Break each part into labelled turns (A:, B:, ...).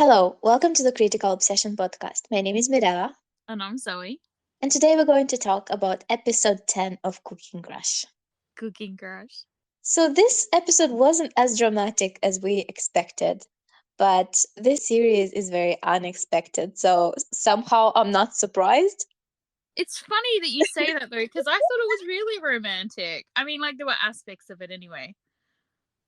A: Hello, welcome to the Critical Obsession podcast. My name is Mirella,
B: And I'm Zoe.
A: and today we're going to talk about episode 10 of Cooking Crush.
B: Cooking Crush.
A: So, this episode wasn't as dramatic as we expected, but this series is very unexpected, so somehow I'm not surprised.
B: It's funny that you say that though, because I thought it was really romantic. I mean, like there were aspects of it anyway,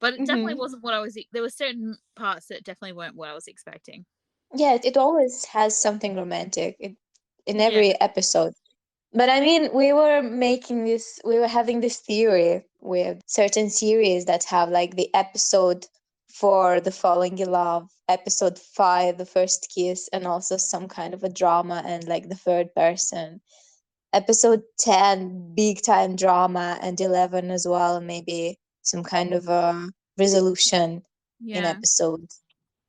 B: but it definitely
A: hmm
B: wasn't what I was. There were certain parts that definitely weren't what I was expecting.
A: Yeah, it always has something romantic in
B: Yeah,
A: every episode. But I mean, we were having this theory with certain series that have like the episode 4, the falling in love, episode 5, the first kiss, and also some kind of a drama and like the third person. Episode 10, big time drama, and 11 as well, maybe some kind of a resolution in
B: yeah.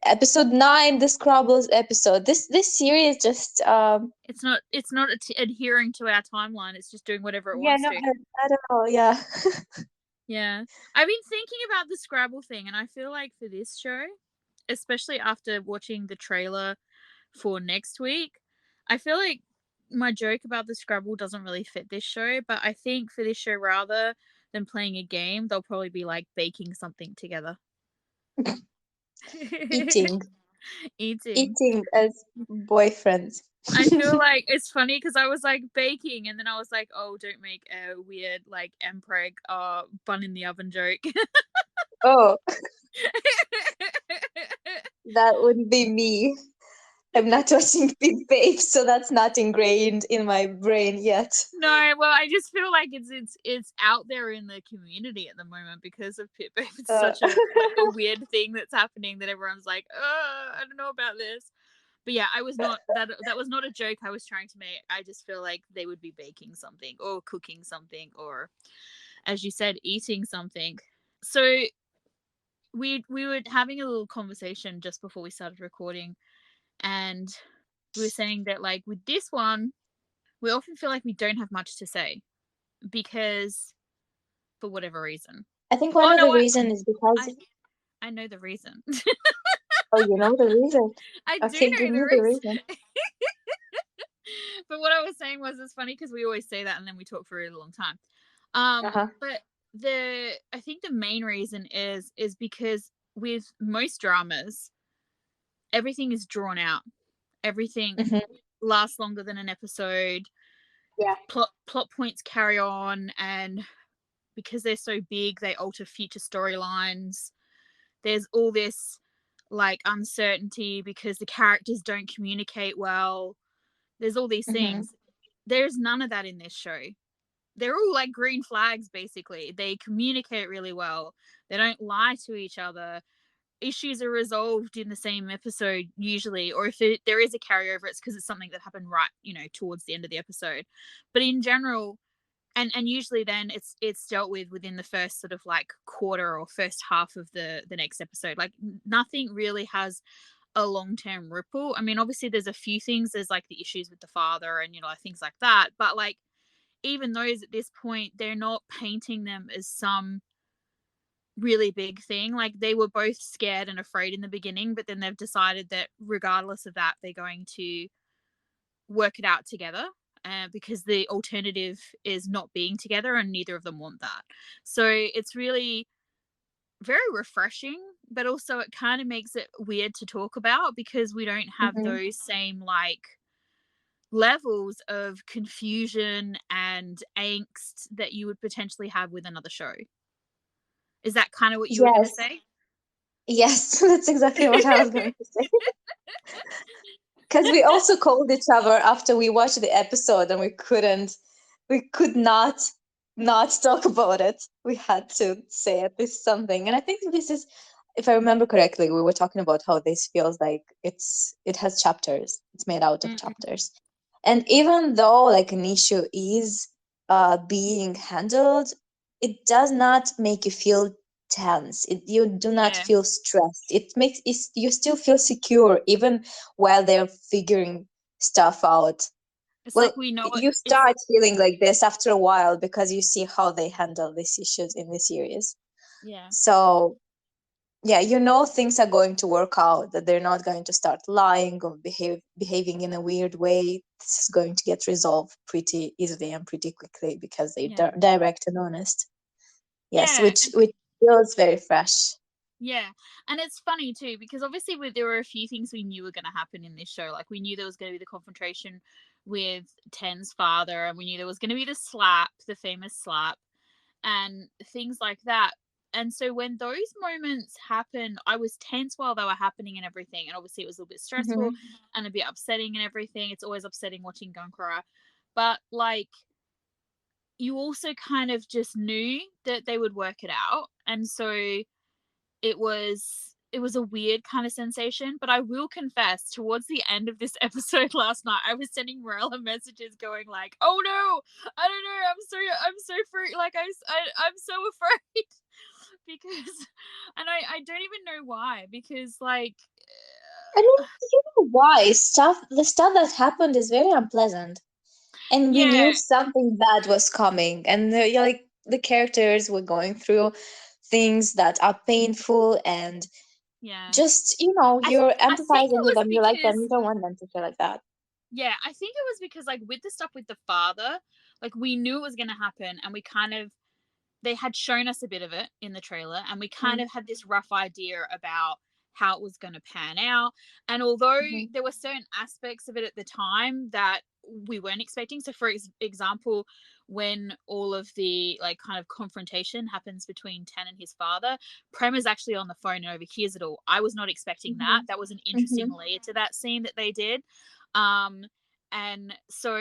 A: episode 9, the Scrabbles episode. This series just
B: It's not adhering to our timeline. It's just doing whatever it
A: yeah,
B: wants
A: no,
B: to.
A: I don't know, yeah.
B: Yeah, I've been thinking about the Scrabble thing, and I feel like for this show, especially after watching the trailer for next week, I feel like my joke about the Scrabble doesn't really fit this show, but I think for this show, rather than playing a game, they'll probably be like baking something together.
A: Eating.
B: Eating.
A: Eating as boyfriends.
B: I feel like it's funny because I was like baking, and then I was like, oh, don't make a weird like mpreg bun in the oven joke.
A: Oh, that would be me. I'm not watching Big Babe, so that's not ingrained in my brain yet.
B: No, well, I just feel like it's out there in the community at the moment because of Pit Babe. It's
A: Uh,
B: such a weird thing that's happening that everyone's like, I don't know about this. But yeah, I was not that was not a joke I was trying to make. I just feel like they would be baking something or cooking something or, as you said, eating something. So we were having a little conversation just before we started recording, and we were saying that like with this one, we often feel like we don't have much to say because for whatever reason.
A: I think one
B: Oh
A: of
B: no,
A: the
B: I
A: reasons is because,
B: I, I know the reason.
A: oh, you know the reason.
B: I do
A: Okay, give
B: know
A: me
B: the
A: the reason.
B: reason. But what I was saying was it's funny because we always say that and then we talk for a really long time.
A: Uh-huh.
B: But the I think the main reason is because with most dramas, everything is drawn out. Everything
A: hmm
B: lasts longer than an episode.
A: Yeah.
B: Plot points carry on, and because they're so big, they alter future storylines. There's all this like uncertainty because the characters don't communicate well. There's all these
A: hmm
B: things. There's none of that in this show. They're all like green flags basically. They communicate really well. They don't lie to each other. Issues are resolved in the same episode usually, or if there is a carryover, it's because it's something that happened right, towards the end of the episode. But in general, and usually then it's dealt with within the first sort of like quarter or first half of the next episode. Like nothing really has a long-term ripple. I mean, obviously there's a few things. There's like the issues with the father and things like that, but like even those at this point, they're not painting them as some really big thing. Like they were both scared and afraid in the beginning, but then they've decided that regardless of that, they're going to work it out together, because the alternative is not being together and neither of them want that. So it's really very refreshing, but also it kind of makes it weird to talk about because we don't have
A: hmm
B: those same like levels of confusion and angst that you would potentially have with another show. Is that kind of what you were going to
A: Yes.
B: say?
A: Yes, that's exactly what I was going to say. Because we also called each other after we watched the episode and we could not talk about it. We had to say at least something. And I think this is, if I remember correctly, we were talking about how this feels like it has chapters. It's made out of
B: Mm-mm.
A: chapters. And even though like an issue is being handled, it does not make you feel tense. You do not
B: Yeah.
A: feel stressed. You still feel secure even while they're figuring stuff out.
B: It's
A: Well,
B: like we know it.
A: you
B: It's
A: start feeling like this after a while because you see how they handle these issues in the series.
B: yeah.
A: So yeah, things are going to work out, that they're not going to start lying or behaving in a weird way. This is going to get resolved pretty easily and pretty quickly because they're
B: Yeah.
A: direct and honest. Yes,
B: Yeah.
A: which feels very fresh.
B: Yeah, and it's funny too because obviously there were a few things we knew were going to happen in this show. Like we knew there was going to be the confrontation with Ten's father, and we knew there was going to be the slap, the famous slap, and things like that. And so when those moments happened, I was tense while they were happening and everything. And obviously it was a little bit stressful
A: Hmm.
B: and a bit upsetting and everything. It's always upsetting watching Gunkara. But like you also kind of just knew that they would work it out. And so it was a weird kind of sensation, but I will confess towards the end of this episode last night I was sending Morella messages going like, oh no, I don't know, I'm so free, like I'm so afraid because and I don't even know why because like
A: I mean, you know why? The stuff that happened is very unpleasant, and we knew
B: yeah,
A: something bad was coming, and yeah, like the characters were going through things that are painful, and
B: yeah,
A: just
B: I
A: you're
B: I think
A: empathizing
B: it
A: with
B: was
A: them, you like them,
B: because
A: you don't want them to feel like that.
B: yeah, I think it was because like with the stuff with the father, like we knew it was going to happen and we kind of they had shown us a bit of it in the trailer and we kind of had this rough idea about how it was going to pan out. And although
A: Mm-hmm.
B: there were certain aspects of it at the time that we weren't expecting, so for example, when all of the like kind of confrontation happens between Tan and his father, Prem is actually on the phone and overhears it all. I was not expecting that.
A: Mm-hmm.
B: That was an interesting
A: Mm-hmm.
B: layer to that scene that they did. um and so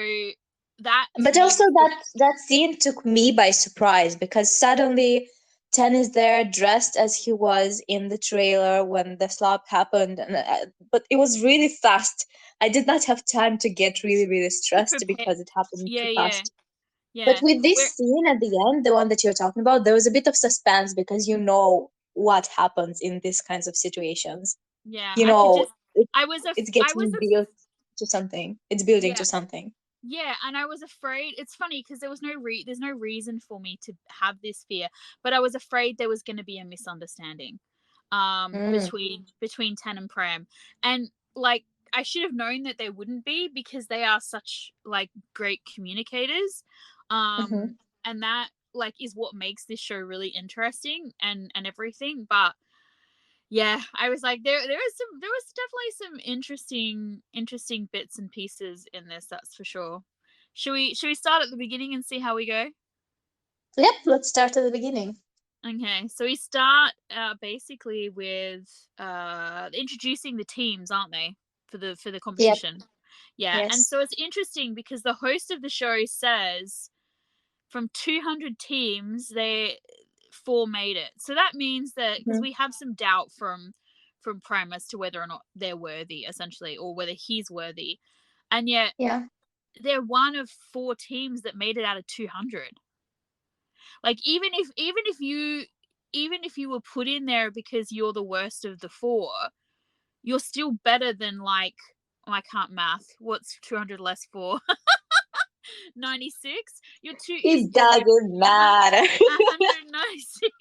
B: that to
A: But
B: me
A: also
B: was the
A: that scene took me by surprise because suddenly Ten is there dressed as he was in the trailer when the slap happened, and but it was really fast. I did not have time to get really really
B: to
A: stressed
B: prepare.
A: because it happened
B: Yeah,
A: too
B: yeah,
A: fast. But
B: yeah.
A: with
B: Where
A: this scene at the end, the one that you're talking about, there was a bit of suspense because you know what happens in these kinds of situations.
B: yeah,
A: You
B: I could
A: know,
B: just it's I was
A: it's built to something. It's building
B: yeah,
A: to something.
B: yeah, and I was afraid. It's funny because there's no reason for me to have this fear, but I was afraid there was going to be a misunderstanding
A: Mm,
B: between Tan and Pram. And like I should have known that there wouldn't be because they are such like great communicators.
A: mhm.
B: And that like is what makes this show really interesting and everything. But yeah, I was like there was definitely some interesting bits and pieces in this, that's for sure. Should we start at the beginning and see how we go?
A: Yep, let's start at the beginning.
B: Okay, so we start basically with introducing the teams, aren't they, for the
A: Yep.
B: competition? Yeah, and
A: Yes.
B: so it's interesting because the host of the show says from 200 teams, they four made it. So that means that because
A: Mhm.
B: we have some doubt from Prem as to whether or not they're worthy, essentially, or whether he's worthy, and yet
A: Yeah.
B: they're one of four teams that made it out of 200. Like even if you were put in there because you're the worst of the four, you're still better than like oh, I can't math. What's 200 less four? 96. You're
A: It
B: okay.
A: doesn't matter.
B: 196.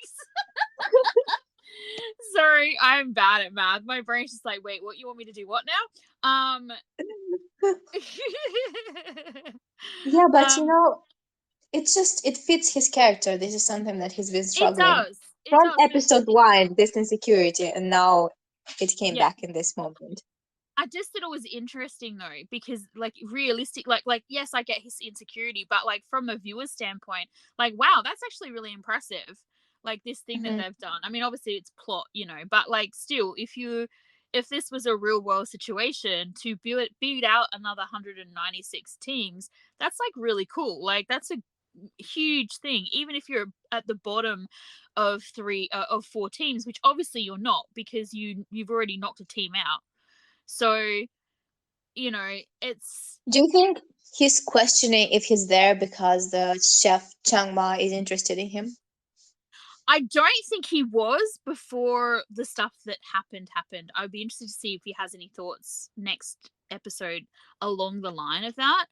B: Sorry, I'm bad at math. My brain's just like, wait, what you want me to do? What now?
A: Yeah, but
B: um,
A: it fits his character. This is something that he's been
B: it
A: struggling
B: does. It
A: from
B: does. But
A: episode one, this insecurity, and now it came
B: yeah,
A: back in this moment.
B: I just thought it was interesting though because like realistic, like yes, I get his insecurity, but like from a viewer's standpoint, like wow, that's actually really impressive. Like this thing that
A: Hmm.
B: they've done. I mean, obviously it's plot, but like still, if this was a real world situation to beat out another 196 teams, that's like really cool. Like that's a huge thing, even if you're at the bottom of of four teams, which obviously you're not because you've already knocked a team out. So it's
A: Do you think he's questioning if he's there because the chef Chang Ma is interested in him?
B: I don't think he was before the stuff that happened. I would be interested to see if he has any thoughts next episode along the line of that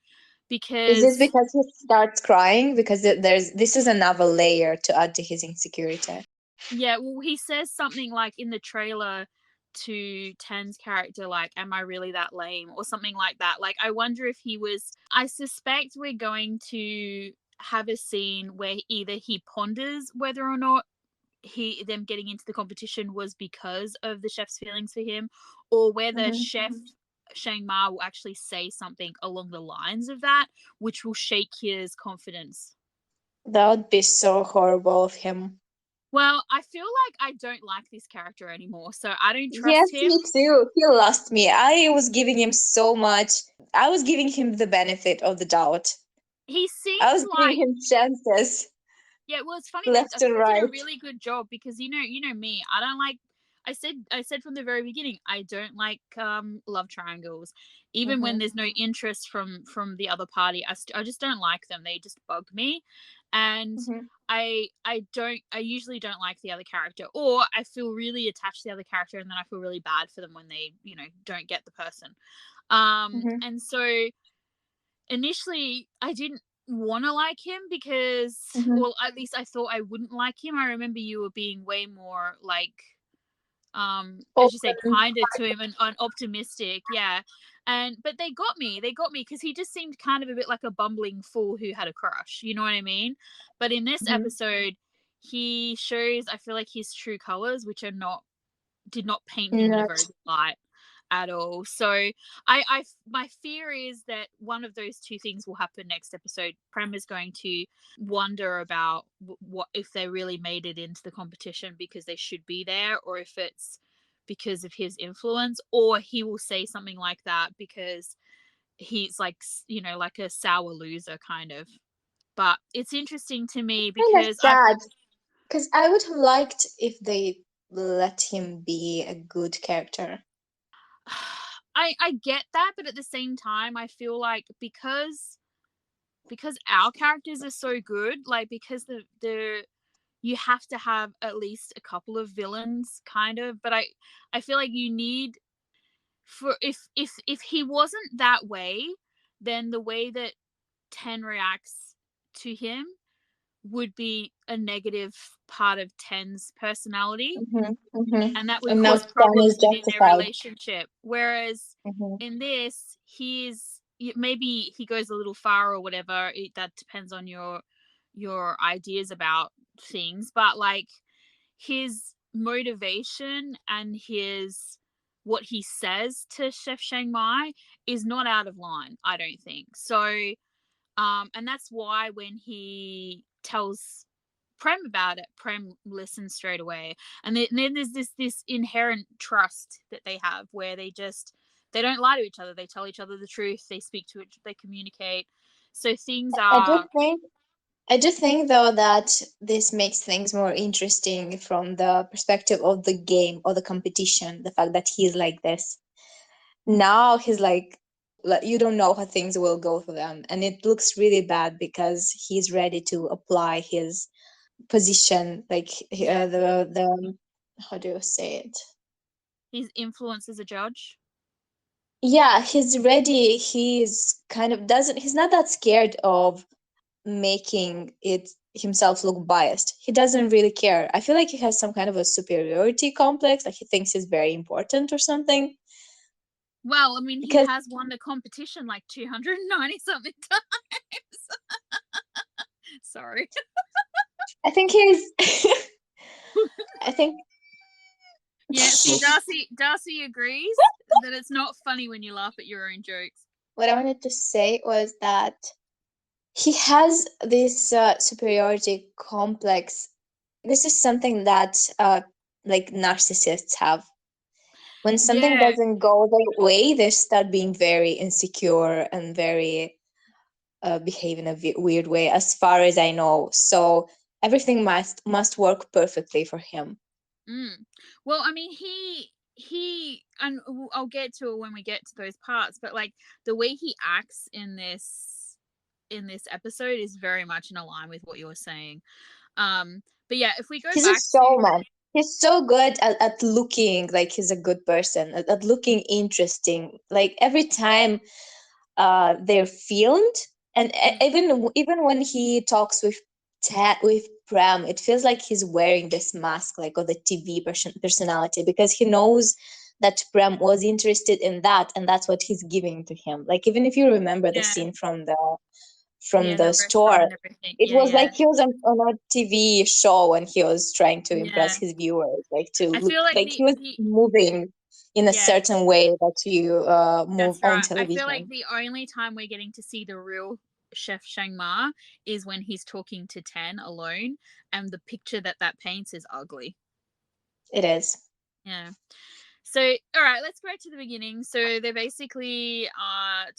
A: Is this
B: because
A: because he starts crying? Because there's this is another layer to add to his insecurity.
B: Yeah, well, he says something like in the trailer to Ten's character, like, "Am I really that lame?" or something like that. Like, I wonder if he was. I suspect we're going to have a scene where either he ponders whether or not them getting into the competition was because of the chef's feelings for him, or whether
A: Mhm.
B: Chef Shang Ma will actually say something along the lines of that, which will shake his confidence.
A: That would be so horrible of him.
B: Well, I feel like I don't like this character anymore, so I don't
A: Yes,
B: trust him.
A: me too. He lost me. I was giving him so much. I was giving him the benefit of the doubt.
B: He
A: I
B: seems
A: was giving
B: like,
A: him chances
B: yeah, well, it's funny. I
A: left
B: think
A: and
B: they did a
A: right.
B: really good job because you know me. I don't like. I said from the very beginning, I don't like love triangles, even when
A: Hmm.
B: there's no interest from the other party. I just don't like them. They just bug me, and
A: Hmm.
B: I usually don't like the other character, or I feel really attached to the other character, and then I feel really bad for them when they don't get the person.
A: Hmm.
B: And so initially I didn't want to like him because,
A: Hmm.
B: well, at least I thought I wouldn't like him. I remember you were being way more like, as you say,
A: Open.
B: kinder to him and optimistic, yeah. And but they got me because he just seemed kind of a bit like a bumbling fool who had a crush, you know what I mean? But in this
A: Hmm.
B: episode he shows, I feel like, his true colors, which are not did not paint him in a
A: Not.
B: very good light at all. So I my fear is that one of those two things will happen next episode. Prem is going to wonder about what if they really made it into the competition because they should be there, or if it's because of his influence, or he will say something like that because he's like, like a sour loser kind of. But it's interesting to me
A: Kind of
B: because
A: sad because I would have liked if they let him be a good character.
B: I get that, but at the same time I feel like because our characters are so good, like, because the you have to have at least a couple of villains, kind of. But I feel like you need, for if he wasn't that way, then the way that Ten reacts to him would be a negative part of Ten's personality,
A: Hmm. Hmm.
B: and that would
A: And now
B: cause
A: Stan is
B: problems within their
A: justified.
B: relationship. Whereas
A: Hmm.
B: in this, maybe he goes a little far or whatever. That depends on your ideas about things, but like his motivation and his what he says to Chef Shang Mai is not out of line, I don't think. So and that's why when he tells Prem about it, Prem listens straight away. And then there's this inherent trust that they have where they don't lie to each other. They tell each other the truth. They speak to it. They communicate. So things
A: I do
B: are.
A: think I do think though that this makes things more interesting from the perspective of the game or the competition. The fact that he's like this now, he's like you don't know how things will go for them, and it looks really bad because he's ready to apply his position, like
B: Yeah,
A: the how do you say it?
B: his influence as a judge.
A: Yeah, he's ready. He's kind of doesn't. He's not that scared of making it himself look biased. He doesn't really care. I feel like he has some kind of a superiority complex, like he thinks he's very important or something.
B: Well, I mean, he
A: Because
B: has won the competition like 290 something times. Sorry.
A: I think he's I think
B: Yeah, see, Darcy agrees that it's not funny when you laugh at your own jokes.
A: what I wanted to say was that he has this superiority complex. This is something that like narcissists have. When something
B: Yeah.
A: doesn't go their way, they start being very insecure and very behave in a weird way, as far as I know. So everything must work perfectly for him.
B: Mm. Well, I mean, he and I'll get to it when we get to those parts, but like the way he acts in this episode is very much in line with what you were saying. But yeah, if we go
A: He's a
B: back to.
A: showman. He's so good at looking like he's a good person, at looking interesting. Like every time they're filmed, and
B: Mm,
A: even when he talks with with Prem, it feels like he's wearing this mask, like of the TV personality, because he knows that Prem was interested in that, and that's what he's giving to him. Like, even if you remember the
B: Yeah.
A: scene from
B: Yeah,
A: the
B: the restaurant
A: store,
B: and everything.
A: it
B: Yeah,
A: was
B: yeah.
A: like he was on a TV show and he was trying to impress
B: Yeah.
A: his viewers, like to
B: I
A: look
B: feel like
A: like he was
B: the
A: moving in a
B: yes,
A: certain way that you move
B: that's
A: on
B: right. I feel like
A: television.
B: the only time we're getting to see the real Chef Shangma is when he's talking to Ten alone, and the picture that that paints is ugly.
A: It is.
B: Yeah. So, all right, let's go back to the beginning. So they're basically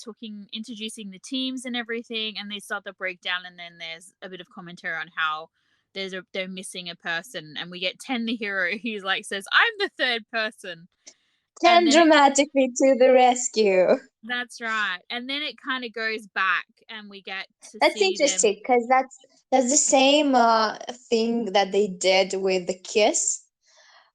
B: talking, introducing the teams and everything, and they start the breakdown, and then there's a bit of commentary on how they're missing a person, and we get Ten the hero. He's like says, "I'm the third person," and
A: Ten
B: then it
A: dramatically to the rescue.
B: that's right, and then it kind of goes back, and we get to
A: That's
B: see them.
A: interesting because that's the same thing that they did with the kiss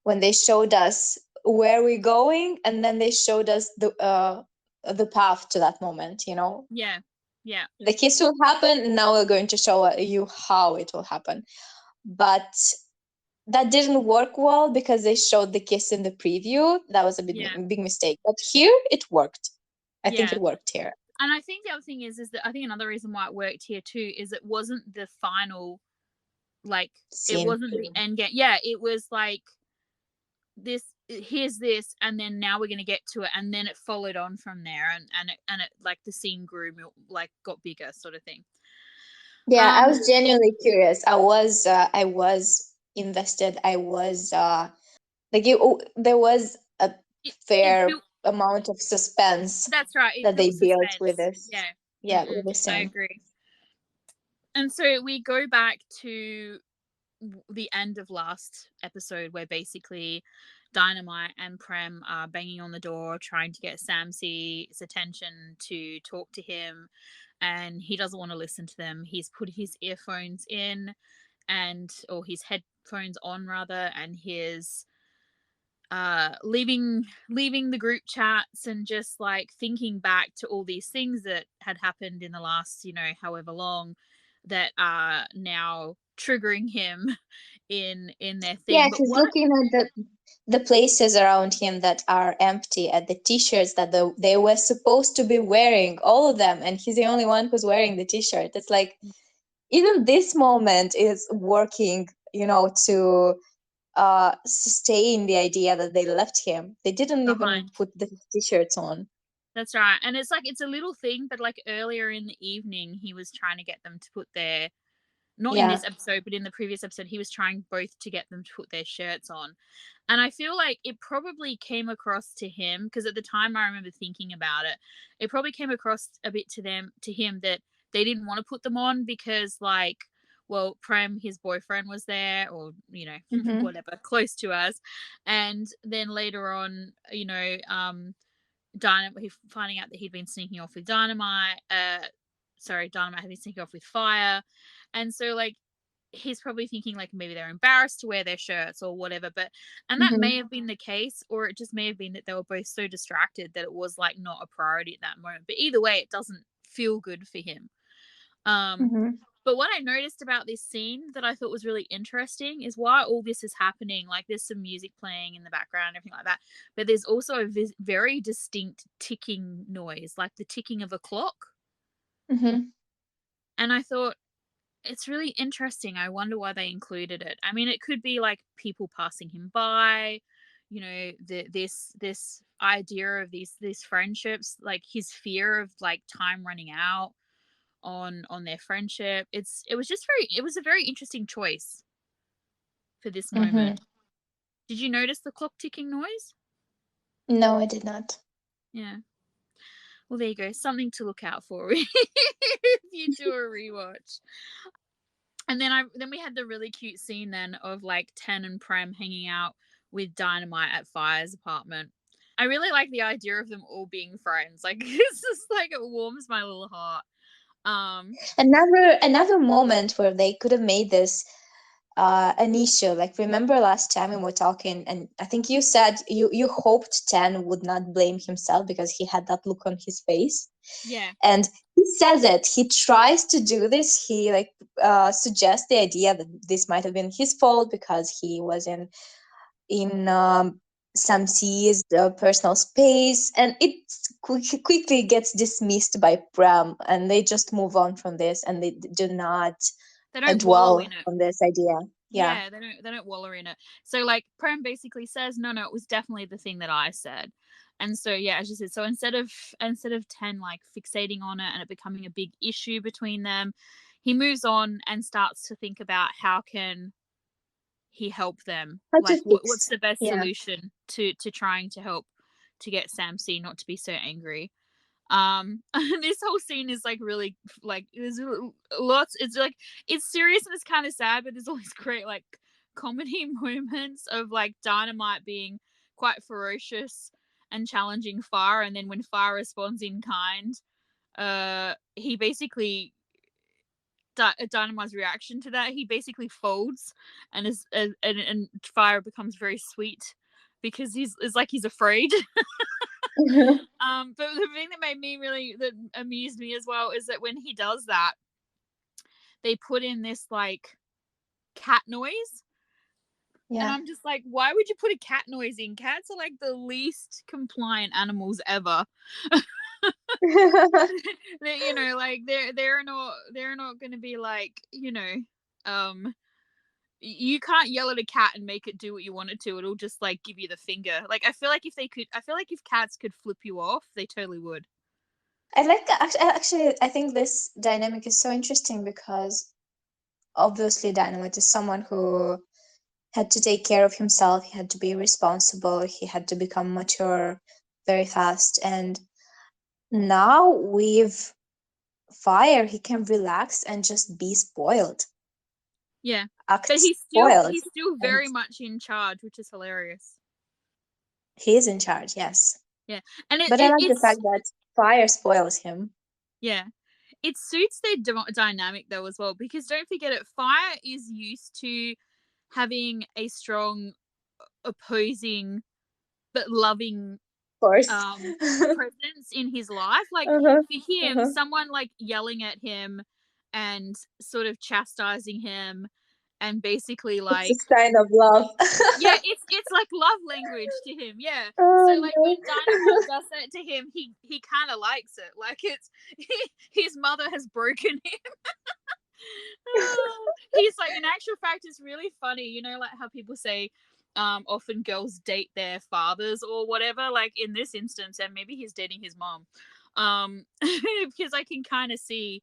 A: when they showed us where we're going, and then they showed us the path to that moment. You know,
B: Yeah, yeah,
A: the kiss will happen, and now we're going to show you how it will happen. But that didn't work well because they showed the kiss in the preview. That was a
B: yeah,
A: big mistake. But here it worked. I think
B: yeah.
A: it worked here.
B: And I think the other thing is that I think another reason why it worked here too is it wasn't the final, like it
A: Scene.
B: wasn't the end game. Yeah, it was like this, here's this, and then now we're gonna get to it, and then it followed on from there, and it like the scene grew, like got bigger, sort of thing.
A: Yeah, I
B: Um,
A: was genuinely curious. I was invested. I was like there was a
B: it
A: fair
B: built.
A: amount of suspense
B: That's right. It
A: that they
B: built
A: built with
B: suspense.
A: this.
B: Yeah.
A: Yeah, with
B: Mm-mm,
A: the
B: I
A: scene.
B: agree. And so we go back to the end of last episode where basically Dynamite and Prem are banging on the door trying to get Samsy's attention to talk to him, and he doesn't want to listen to them. He's put his earphones in, and or his headphones on rather, and his leaving the group chats and just like thinking back to all these things that had happened in the last, however long, that are now triggering him in their
A: Yeah,
B: thing. But
A: he's
B: what
A: looking at the places around him that are empty, at the t-shirts that they were supposed to be wearing, all of them, and he's the only one who's wearing the t-shirt. It's like even this moment is working, to sustain the idea that they left him. They didn't even
B: behind.
A: put the t-shirts on.
B: That's right. And it's like it's a little thing, but like earlier in the evening he was trying to get them to put their, not in
A: Yeah.
B: this episode, but in the previous episode, he was trying both to get them to put their shirts on. And I feel like it probably came across to him, because at the time I remember thinking about it, it probably came across a bit to him that they didn't want to put them on because, like, well, Prem, his boyfriend, was there, or,
A: Mm-hmm.
B: whatever, close to us. And then later on, Dynamite, he finding out that he'd been sneaking off with Dynamite. Dynamite had been sneaking off with Fire, and so like he's probably thinking like maybe they're embarrassed to wear their shirts or whatever. But and that
A: Mm-hmm.
B: may have been the case, or it just may have been that they were both so distracted that it was like not a priority at that moment. But either way, it doesn't feel good for him. Um,
A: Mm-hmm.
B: but what I noticed about this scene that I thought was really interesting is while all this is happening, like there's some music playing in the background and everything like that, but there's also a very distinct ticking noise, like the ticking of a clock.
A: Mm-hmm.
B: And I thought, it's really interesting. I wonder why they included it. I mean, it could be like people passing him by, this idea of these friendships, like his fear of like time running out on their friendship. It was a very interesting choice for this
A: Mm-hmm.
B: moment. Did you notice the clock ticking noise?
A: No, I did not.
B: Yeah. Well, there you go. Something to look out for if you do a rewatch. And then we had the really cute scene then of like Ten and Prem hanging out with Dynamite at Fire's apartment. I really like the idea of them all being friends. Like it's just like it warms my little heart. Um,
A: Another moment where they could have made this an issue. Like, remember last time we were talking, and I think you said you hoped Ten would not blame himself because he had that look on his face,
B: yeah,
A: and he says it. He tries to do this. He like suggests the idea that this might have been his fault because he was in some sees the personal space, and it quickly gets dismissed by Bram, and they just move on from this, and they do not
B: They don't wallow
A: dwell
B: in it.
A: on this idea. Yeah.
B: Yeah, they don't wallow in it. So like Prem basically says, no, it was definitely the thing that I said. And so yeah, as you said, so instead of Ten like fixating on it and it becoming a big issue between them, he moves on and starts to think about how can he help them,
A: How to
B: like what's
A: fix.
B: the best
A: Yeah.
B: solution to trying to help to get Samsi not to be so angry. This whole scene is like really like there's lots. It's like it's serious and it's kind of sad, but there's always great like comedy moments of like Dynamite being quite ferocious and challenging Fire, and then when Fire responds in kind, he basically Dynamite's reaction to that, he basically folds and and Fire becomes very sweet because it's like he's afraid. But the thing that made me really that amused me as well is that when he does that, they put in this like cat noise. And
A: Yeah.
B: I'm just like, why would you put a cat noise in? Cats are like the least compliant animals ever. They, like they're not gonna be like, you can't yell at a cat and make it do what you want it to. It'll just like give you the finger. Like I feel like if cats could flip you off, they totally would.
A: I like actually I think this dynamic is so interesting because obviously Dynamite is someone who had to take care of himself. He had to be responsible. He had to become mature very fast. And now with Fire, he can relax and just be spoiled,
B: Yeah.
A: act
B: But
A: spoiled.
B: he's still
A: And
B: very much in charge, which is hilarious.
A: he is in charge, yes.
B: Yeah. And
A: But I like the fact that Fire spoils him.
B: yeah. It suits their dynamic though as well, because don't forget it, Fire is used to having a strong opposing but loving
A: Of course.
B: presence in his life. Like
A: Uh-huh.
B: for him,
A: Uh-huh.
B: someone like yelling at him and sort of chastising him and basically
A: It's
B: like
A: a sign of love.
B: yeah, it's like love language to him. Yeah. So
A: Oh
B: like when
A: no.
B: Dynamite does that to him, he kind of likes it. Like it's his mother has broken him. He's like, in actual fact, it's really funny. Like how people say, often girls date their fathers or whatever. Like in this instance, and maybe he's dating his mom, because I can kind of see.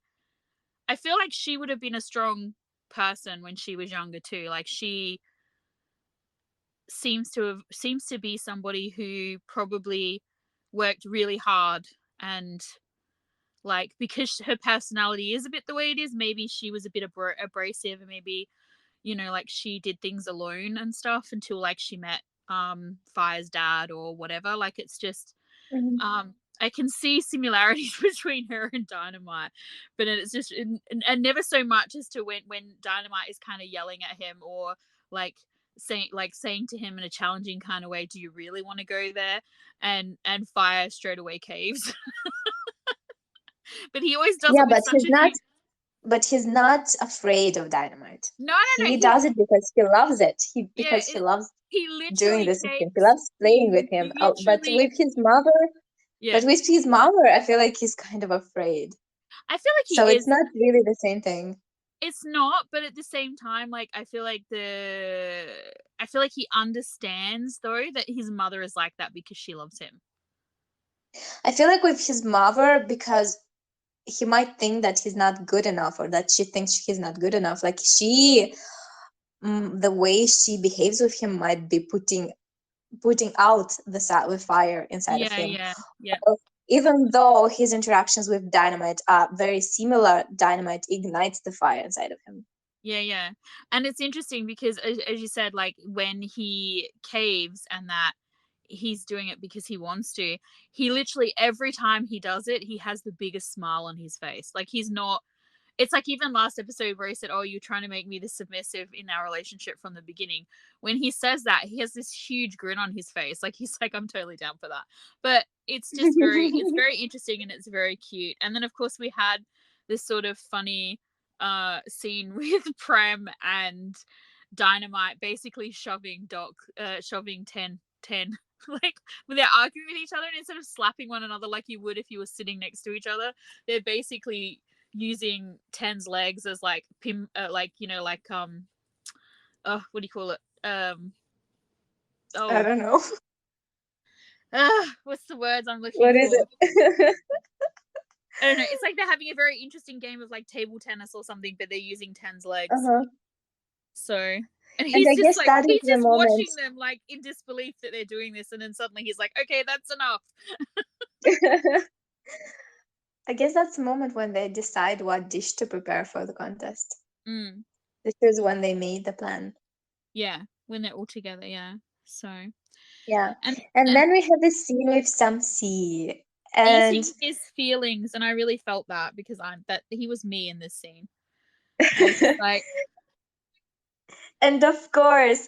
B: I feel like she would have been a strong person when she was younger too. Like she seems to be somebody who probably worked really hard and like because her personality is a bit the way it is, maybe she was a bit abrasive and maybe like she did things alone and stuff until like she met Fire's dad or whatever. Like it's just
A: Mhm.
B: I can see similarities between her and Dynamite, but it's just and never so much as to when Dynamite is kind of yelling at him or like saying to him in a challenging kind of way, do you really want to go there? And Fire straight away caves. But he always does
A: Yeah,
B: it with such a huge.
A: but he's not afraid of Dynamite.
B: No,
A: He
B: he
A: does it because he loves it.
B: yeah
A: Because he loves
B: he
A: doing
B: literally
A: this with him. He
B: caves.
A: loves playing with
B: He
A: him. But
B: literally
A: with his mother,
B: yeah.
A: I feel like he's kind of afraid.
B: I feel like
A: So
B: he
A: it's
B: is.
A: not really the same thing.
B: It's not, but at the same time, like I feel like he understands though that his mother is like that because she loves him.
A: I feel like with his mother, because he might think that he's not good enough or that she thinks he's not good enough. Like the way she behaves with him might be putting out the fire inside of
B: Yeah,
A: him.
B: yeah,
A: Even though his interactions with Dynamite are very similar, Dynamite ignites the fire inside of him.
B: yeah. And it's interesting because as you said, like when he caves and that he's doing it because he wants to, he literally every time he does it, he has the biggest smile on his face. Like he's not It's like even last episode where he said, "Oh, you're trying to make me the submissive in our relationship from the beginning." When he says that, he has this huge grin on his face. Like he's like, "I'm totally down for that." But it's just it's very interesting and it's very cute. And then of course we had this sort of funny scene with Prem and Dynamite basically shoving 10 like when they're arguing with each other, and instead of slapping one another like you would if you were sitting next to each other, they're basically using Ten's legs as like like what do you call it?
A: I
B: Oh,
A: don't know.
B: what's the words I'm looking
A: What is
B: for?
A: it?
B: I don't know. It's like they're having a very interesting game of like table tennis or something, but they're using Ten's legs.
A: Uh-huh.
B: So, and
A: And I
B: he's just
A: guess
B: like,
A: that is
B: he's
A: the
B: just
A: moment.
B: watching them like in disbelief that they're doing this, and then suddenly he's like, okay, that's enough.
A: I guess that's the moment when they decide what dish to prepare for the contest.
B: Mm,
A: This is when they made the plan.
B: yeah, when they're all together, yeah. So,
A: Yeah.
B: and
A: And
B: and
A: then we have this scene with some sea. And
B: eating his feelings, and I really felt that because he was me in this scene. I was just like,
A: and of course,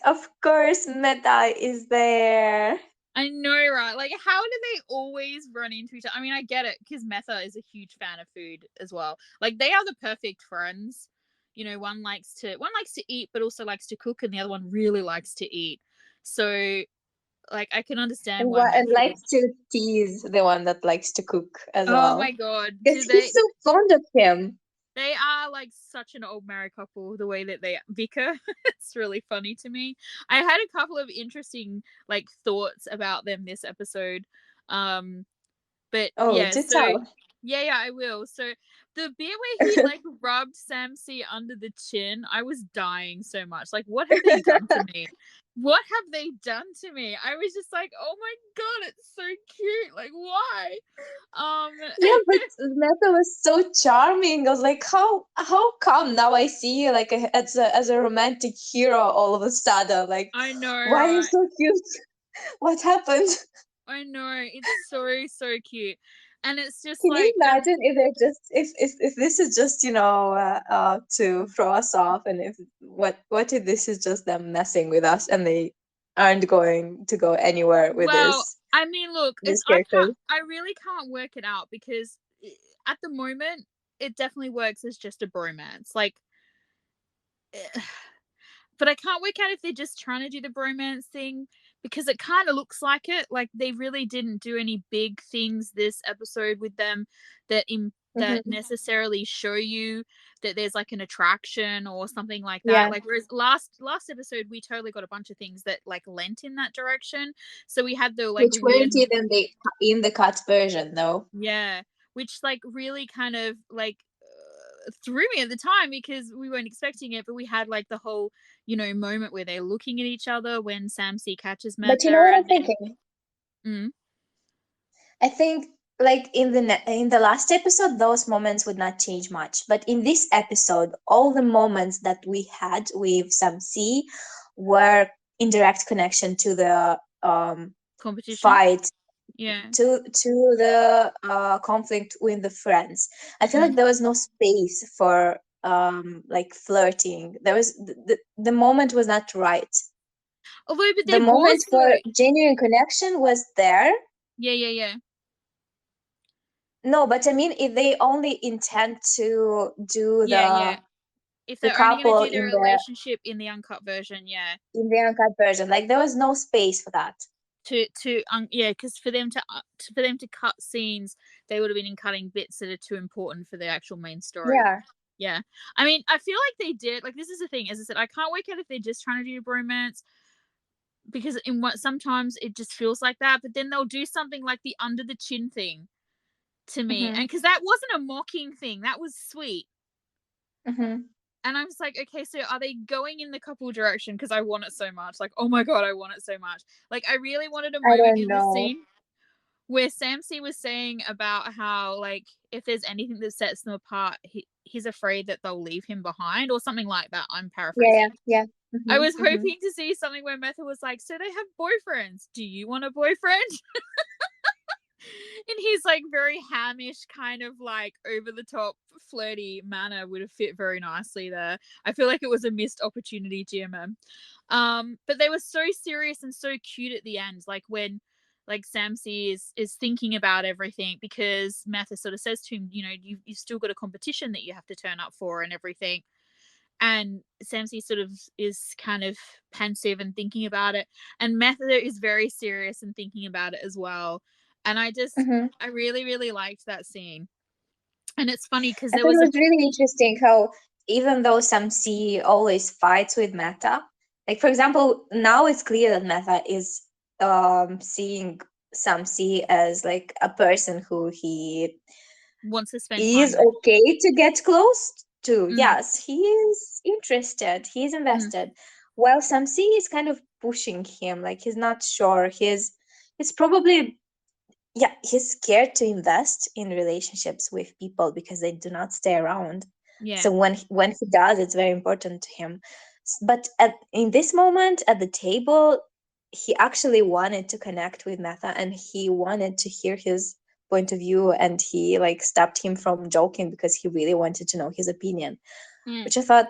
A: Meta is there.
B: I know, right? Like, how do they always run into each other? I mean, I get it because Metha is a huge fan of food as well. Like, they are the perfect friends. You know, one likes to eat, but also likes to cook, and the other one really likes to eat. So, like, I can understand why
A: And
B: Metha would.
A: likes to tease the one that likes to cook as
B: Oh my
A: well.
B: god,
A: Because he's so fond of him.
B: They are like such an old married couple, the way that they bicker. It's really funny to me. I had a couple of interesting like thoughts about them this episode. Um but
A: Oh,
B: yeah,
A: do
B: so
A: tell.
B: yeah, I will. So the bit where he like rubbed Samsey under the chin, I was dying so much. Like, what have they done to me? What have they done to me? I was just like, oh my god, it's so cute. Like, why?
A: Yeah, but Meta was so charming. I was like, how come now I see you like as a romantic hero all of a sudden? Like,
B: I know,
A: why are you
B: right?
A: so cute? What happened?
B: I know, it's so cute, and it's just
A: Can you
B: like
A: imagine if they're just if this is just to throw us off, and if what if this is just them messing with us and they aren't going to go anywhere with
B: well, I mean, look,
A: this character?
B: I really can't work it out because at the moment it definitely works as just a bromance, like. But I can't work out if they're just trying to do the bromance thing because it kind of looks like it. Like they really didn't do any big things this episode with them that
A: Hmm.
B: necessarily show you that there's like an attraction or something like that.
A: Yeah,
B: Like whereas last episode we totally got a bunch of things that like lent in that direction. So we had the like
A: which
B: weird,
A: weren't even in the cut version though.
B: yeah, which like really kind of like threw me at the time because we weren't expecting it, but we had like the whole, moment where they're looking at each other when Sam C catches
A: But you know
B: Metha,
A: what I'm
B: and then
A: thinking?
B: mm,
A: I think like in the last episode, those moments would not change much. But in this episode, all the moments that we had with Sam C were in direct connection to the
B: competition.
A: fight,
B: Yeah.
A: to the conflict with the friends. I feel like
B: Mm.
A: there was no space for like flirting. There was the moment was not right.
B: Although, but
A: The
B: there
A: moment
B: was
A: for
B: though.
A: genuine connection was there.
B: Yeah.
A: No, but I mean, if they only intend to do
B: Yeah. If
A: the
B: they're only going to
A: couple
B: do the relationship in the uncut version, yeah.
A: in the uncut version, like there was no space for that.
B: Yeah, because for them to cut scenes, they would have been in cutting bits that are too important for the actual main story.
A: Yeah.
B: Yeah. I mean, I feel like they did. Like, this is the thing. As I said, I can't work out if they're just trying to do bromance because in what sometimes it just feels like that, but then they'll do something like the under the chin thing to me, and
A: Mm-hmm.
B: because that wasn't a mocking thing, that was sweet.
A: Mm-hmm.
B: And I was like, okay, so are they going in the couple direction? Because I want it so much. Like, oh my god, I want it so much. Like, I really wanted a
A: I
B: moment
A: don't
B: in this
A: know.
B: scene where Samsey was saying about how like if there's anything that sets them apart, he's afraid that they'll leave him behind or something like that. I'm
A: Yeah,
B: paraphrasing.
A: yeah,
B: I
A: yeah.
B: was
A: Mm-hmm.
B: hoping to see something where Metha was like, so they have boyfriends. Do you want a boyfriend? in his like very hamish kind of like over the top flirty manner would have fit very nicely there. I feel like it was a missed opportunity, GMM. But they were so serious and so cute at the end, like when like Samsi is thinking about everything because Matha sort of says to him, you know, you've still got a competition that you have to turn up for and everything. And Samsi sort of is kind of pensive and thinking about it, and Matha is very serious and thinking about it as well. And
A: Mm-hmm.
B: I really really liked that scene. And it's funny because
A: I
B: there
A: thought
B: was
A: it
B: a
A: was really interesting how even though Samsi always fights with Meta, like for example, now it's clear that Meta is seeing Samsi as like a person who he
B: wants to spend time
A: is
B: with.
A: okay to get close to.
B: Mm,
A: Yes, he is interested, he's
B: mm,
A: invested. While Samsi is kind of pushing him, like he's not sure. He's probably, yeah, he's scared to invest in relationships with people because they do not stay around.
B: yeah.
A: So when he does, it's very important to him. But in this moment at the table, he actually wanted to connect with Metha and he wanted to hear his point of view, and he like stopped him from joking because he really wanted to know his opinion,
B: Mm,
A: which I thought.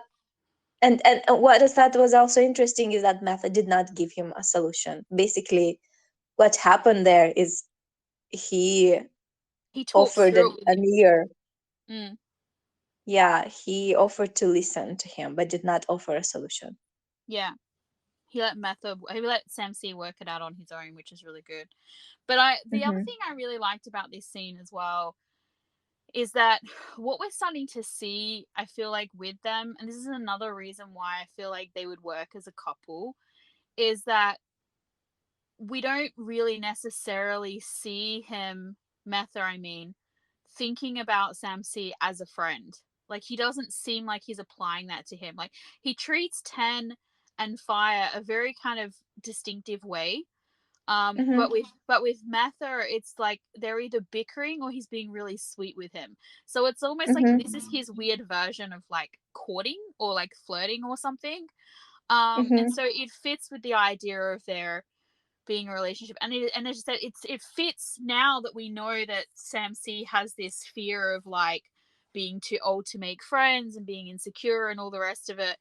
A: And what I thought was also interesting is that Metha did not give him a solution. Basically, what happened there is he
B: he talked
A: offered
B: through it with
A: an
B: him.
A: ear.
B: Mm,
A: Yeah, he offered to listen to him, but did not offer a solution.
B: yeah. He let Samsi work it out on his own, which is really good. But I the other
A: Mm-hmm.
B: thing I really liked about this scene as well is that what we're starting to see, I feel like with them, and this is another reason why I feel like they would work as a couple, is that we don't really necessarily see him, Metha, I mean, thinking about Samsi as a friend. Like he doesn't seem like he's applying that to him. Like he treats Ten and Fire a very kind of distinctive way.
A: Mm-hmm.
B: But with Mather, it's like they're either bickering or he's being really sweet with him. So it's almost like
A: Mm-hmm.
B: this is his weird version of like courting or like flirting or something. And
A: Mm-hmm.
B: so it fits with the idea of their being a relationship, and as you said, it fits now that we know that Sam C has this fear of like being too old to make friends and being insecure and all the rest of it.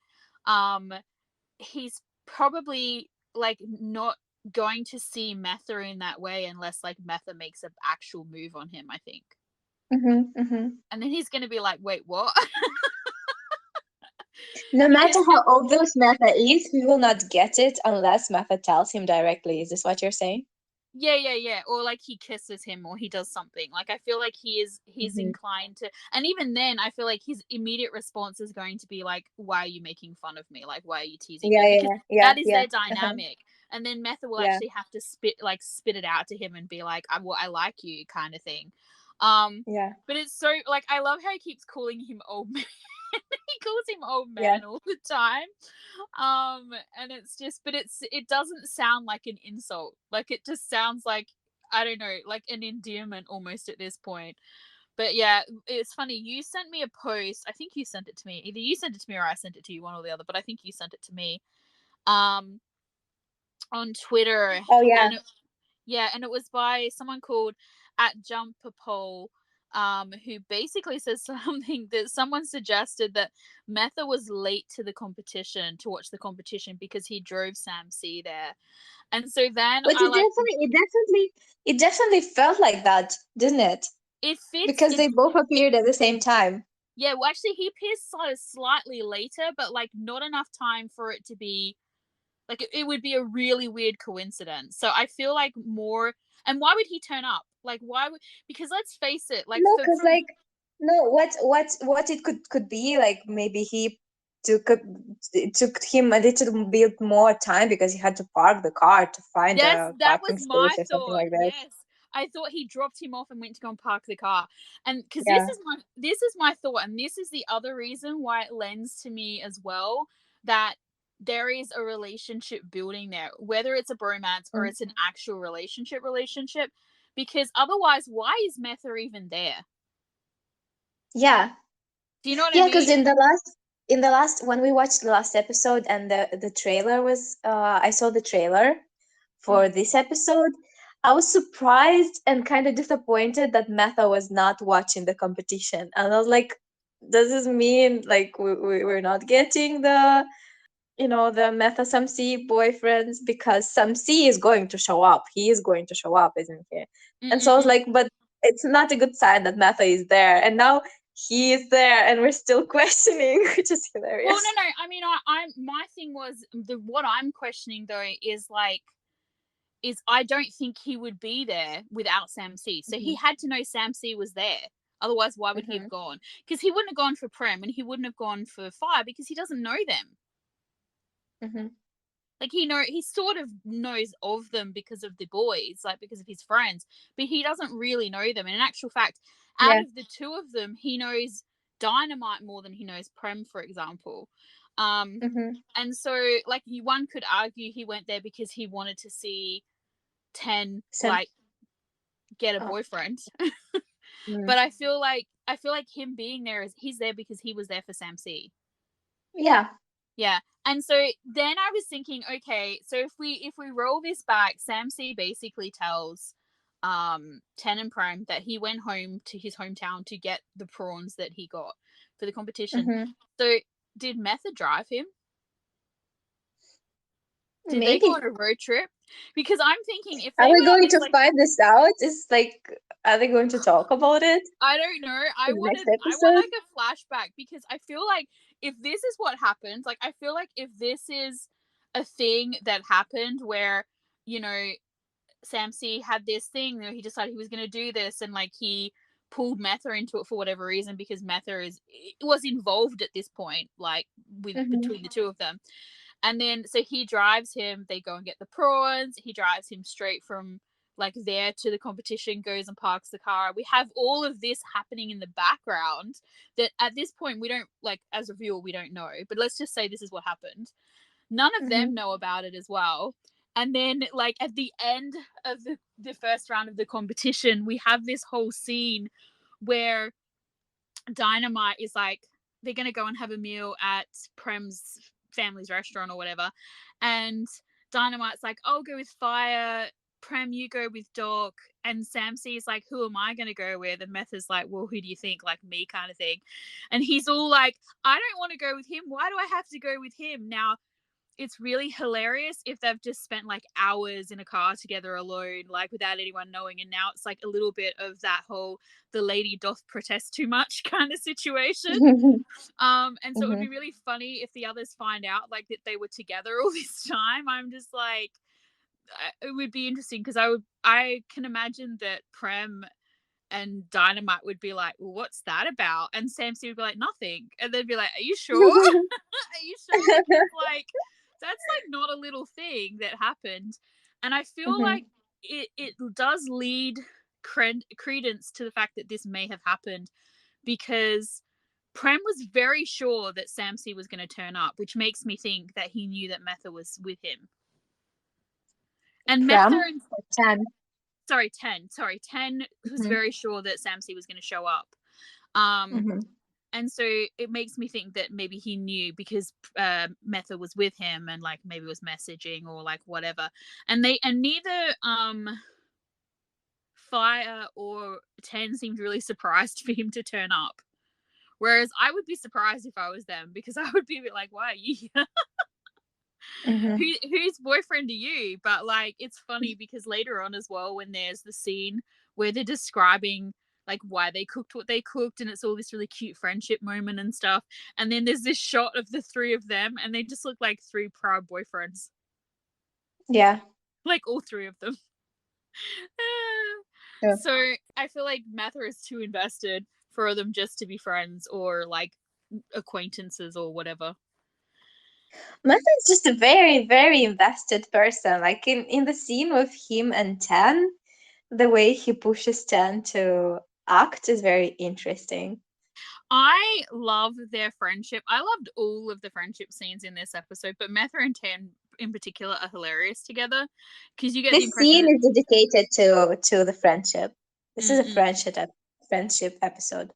B: Um, he's probably like not going to see Metha in that way unless like Metha makes an actual move on him, I think.
A: Mm-hmm. Mm-hmm.
B: And then he's going to be like, wait, what?
A: No matter
B: Because
A: how obvious Metha is, he will not get it unless Metha tells him directly. Is this what you're saying?
B: yeah. Or like he kisses him or he does something. Like I feel like he's
A: Mm-hmm.
B: inclined to, and even then I feel like his immediate response is going to be like, why are you making fun of me? Like why are you teasing
A: Yeah,
B: me? Because
A: yeah, yeah,
B: that is
A: yeah.
B: their
A: Uh-huh.
B: dynamic. And then Metha will
A: Yeah,
B: actually have to spit it out to him and be like, I like you kind of thing.
A: yeah,
B: But it's so like I love how he keeps calling him old man. He calls him old
A: yeah.
B: man all the time. And it's just, but it doesn't sound like an insult. Like it just sounds like, I don't know, like an endearment almost at this point. But yeah, it's funny. You sent me a post. I think you sent it to me. Either you sent it to me or I sent it to you, one or the other. But I think you sent it to me. Um, on Twitter,
A: Oh, yeah.
B: and yeah, and it was by someone called at Jumperpole, who basically says something that someone suggested that Metha was late to the competition to watch the competition because he drove Sam C there. And so then
A: But
B: I like
A: it definitely felt like that, didn't it?
B: it fits
A: Because
B: it.
A: they both appeared at the same time.
B: Yeah, well, actually, he appears slightly later, but like not enough time for it to be like it would be a really weird coincidence. So I feel like more. And why would he turn up? Like why would? Because let's face it, like
A: No,
B: for
A: because
B: from
A: like, no, what it could be like, maybe he took a, it took him a little bit more time because he had to park the car to find
B: yes,
A: a
B: that
A: parking
B: was my
A: space or something
B: thought.
A: like that.
B: Yes. I thought he dropped him off and went to go and park the car. And because
A: Yeah.
B: this is my thought, and this is the other reason why it lends to me as well that there is a relationship building there, whether it's a bromance or
A: Mm.
B: it's an actual relationship. Because otherwise, why is Metha even there?
A: Yeah.
B: Do you know what I
A: Yeah, because
B: mean?
A: in the last when we watched the last episode and the trailer was I saw the trailer for
B: Mm,
A: this episode. I was surprised and kind of disappointed that Metha was not watching the competition. And I was like, does this mean like we're not getting the, the Metha Samsi boyfriends? Because Samsi is going to show up. He is going to show up, isn't he? And so I was
B: Mm-mm-mm.
A: like, but it's not a good sign that Metha is there. And now he is there and we're still questioning, which is
B: Well,
A: hilarious.
B: no. I mean, I my thing was what I'm questioning though is like I don't think he would be there without Sam C. So he
A: Hmm.
B: had to know Sam C was there. Otherwise, why would he have
A: Hmm.
B: gone? Because he wouldn't have gone for Prem and he wouldn't have gone for Fire because he doesn't know them.
A: Hmm.
B: Like he sort of knows of them because of the boys, like because of his friends, but he doesn't really know them. And in actual fact, out
A: Yeah.
B: of the two of them, he knows Dynamite more than he knows Prem, for example. Um,
A: Hmm.
B: and so like one could argue he went there because he wanted to see 10
A: Sam.
B: like get a
A: Oh.
B: boyfriend.
A: Mm.
B: But I feel like him being there is he's there because he was there for Sam C.
A: Yeah.
B: Yeah. And so then I was thinking, okay, so if we roll this back, Sam C basically tells Ten and Prime that he went home to his hometown to get the prawns that he got for the competition.
A: Hmm.
B: So did Method drive him? Did they go on
A: Maybe.
B: a road trip? Because I'm thinking if
A: Are
B: they
A: we
B: went on
A: going
B: this
A: to
B: like
A: find this out? Is like, are they going to talk about it
B: I don't know. I
A: in the next
B: wanted I want
A: episode?
B: like a flashback because I feel like if this is what happened, like I feel like if this is a thing that happened where, you know, Sam C had this thing, he decided he was gonna do this and like he pulled Metha into it for whatever reason because Metha was involved at this point, like with
A: Hmm.
B: between the two of them. And then so he drives him, they go and get the prawns, he drives him straight from like there to the competition, goes and parks the car. We have all of this happening in the background that at this point we don't like as a viewer we don't know. But let's just say this is what happened. None of them
A: Hmm.
B: know about it as well. And then like at the end of the first round of the competition, we have this whole scene where Dynamite is like, they're going to go and have a meal at Prem's family's restaurant or whatever. And Dynamite's like, I'll go with Fire. Prem, you go with Doc. And Sam is like, who am I going to go with? And Meth is like, well, who do you think? Like me, kind of thing. And he's all like, I don't want to go with him. Why do I have to go with him? Now, it's really hilarious if they've just spent like hours in a car together alone, like without anyone knowing. And now it's like a little bit of that whole the lady doth protest too much kind of situation. And so it would
A: Hmm.
B: be really funny if the others find out like that they were together all this time. I'm just like, it would be interesting because I can imagine that Prem and Dynamite would be like, well, what's that about? And Sam C would be like, nothing. And they'd be like, are you sure? Are you sure? Because like that's like not a little thing that happened. And I feel like
A: Hmm.
B: it does lead credence to the fact that this may have happened because Prem was very sure that Sam C was going to turn up, which makes me think that he knew that Metha was with him. And Metha
A: Pram
B: and
A: or 10?
B: Ten was
A: Hmm.
B: very sure that Sam C was going to show up. Um,
A: Hmm.
B: and so it makes me think that maybe he knew because Metha was with him and like maybe was messaging or like whatever. And neither Fire or Ten seemed really surprised for him to turn up. Whereas I would be surprised if I was them because I would be a bit like, why are you here?
A: Hmm.
B: Whose boyfriend are you? But like it's funny because later on as well, when there's the scene where they're describing like why they cooked what they cooked and it's all this really cute friendship moment and stuff, and then there's this shot of the three of them and they just look like three proud boyfriends,
A: Yeah.
B: like all three of them.
A: Sure.
B: So I feel like Mather is too invested for them just to be friends or like acquaintances or whatever.
A: Meta is just a very, very invested person. Like in the scene with him and Ten, the way he pushes Ten to act is very interesting.
B: I love their friendship. I loved all of the friendship scenes in this episode, but Metha and Tan in particular are hilarious together because you get the
A: This
B: impression
A: scene
B: that
A: is dedicated to the friendship. This is a
B: mm-mm,
A: friendship episode.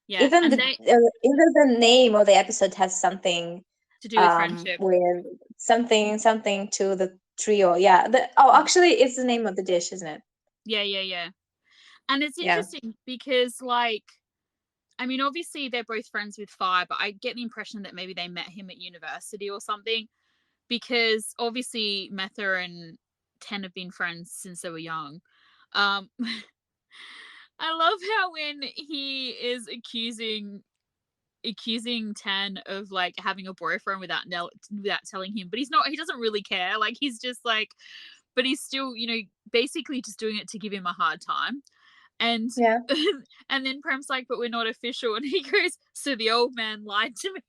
B: yeah,
A: Even
B: and
A: the
B: they
A: even the name of the episode has something
B: to do with friendship.
A: with something to the trio. Yeah. Actually, it's the name of the dish, isn't it?
B: Yeah. And it's
A: Yeah.
B: interesting because, like, I mean, obviously they're both friends with Fire, but I get the impression that maybe they met him at university or something. Because obviously Metha and Ten have been friends since they were young. I love how when he is accusing Ten of like having a boyfriend without telling him, but he doesn't really care. Like he's just like, but he's still, basically just doing it to give him a hard time. And
A: Yeah.
B: and then Prem's like, but we're not official, and he goes, so the old man lied to me.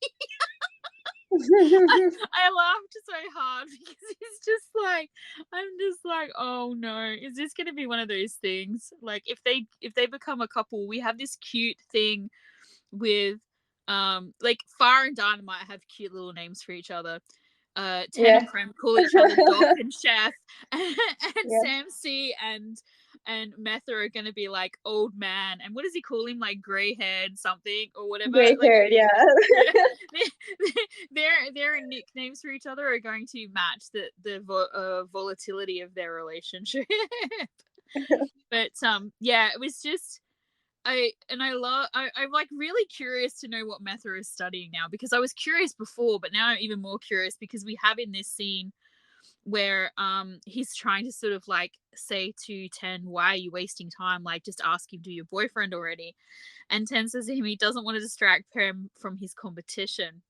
B: I laughed so hard because he's just like, I'm just like, oh no, is this gonna be one of those things? Like if they become a couple, we have this cute thing with like Fire and Dynamite have cute little names for each other. Ten
A: Yeah.
B: and Prem call each other Doc and Chef, and
A: Yeah.
B: Sam C and Metha are gonna be like old man, and what does he call him, like gray haired something or whatever,
A: Gray
B: like
A: hair, yeah.
B: yeah, their nicknames for each other are going to match the volatility of their relationship. But yeah, it was just I'm like really curious to know what Metha is studying now, because I was curious before, but now I'm even more curious because we have in this scene where he's trying to sort of like say to Ten, why are you wasting time, like just ask him to your boyfriend already. And Ten says to him he doesn't want to distract Prem from his competition.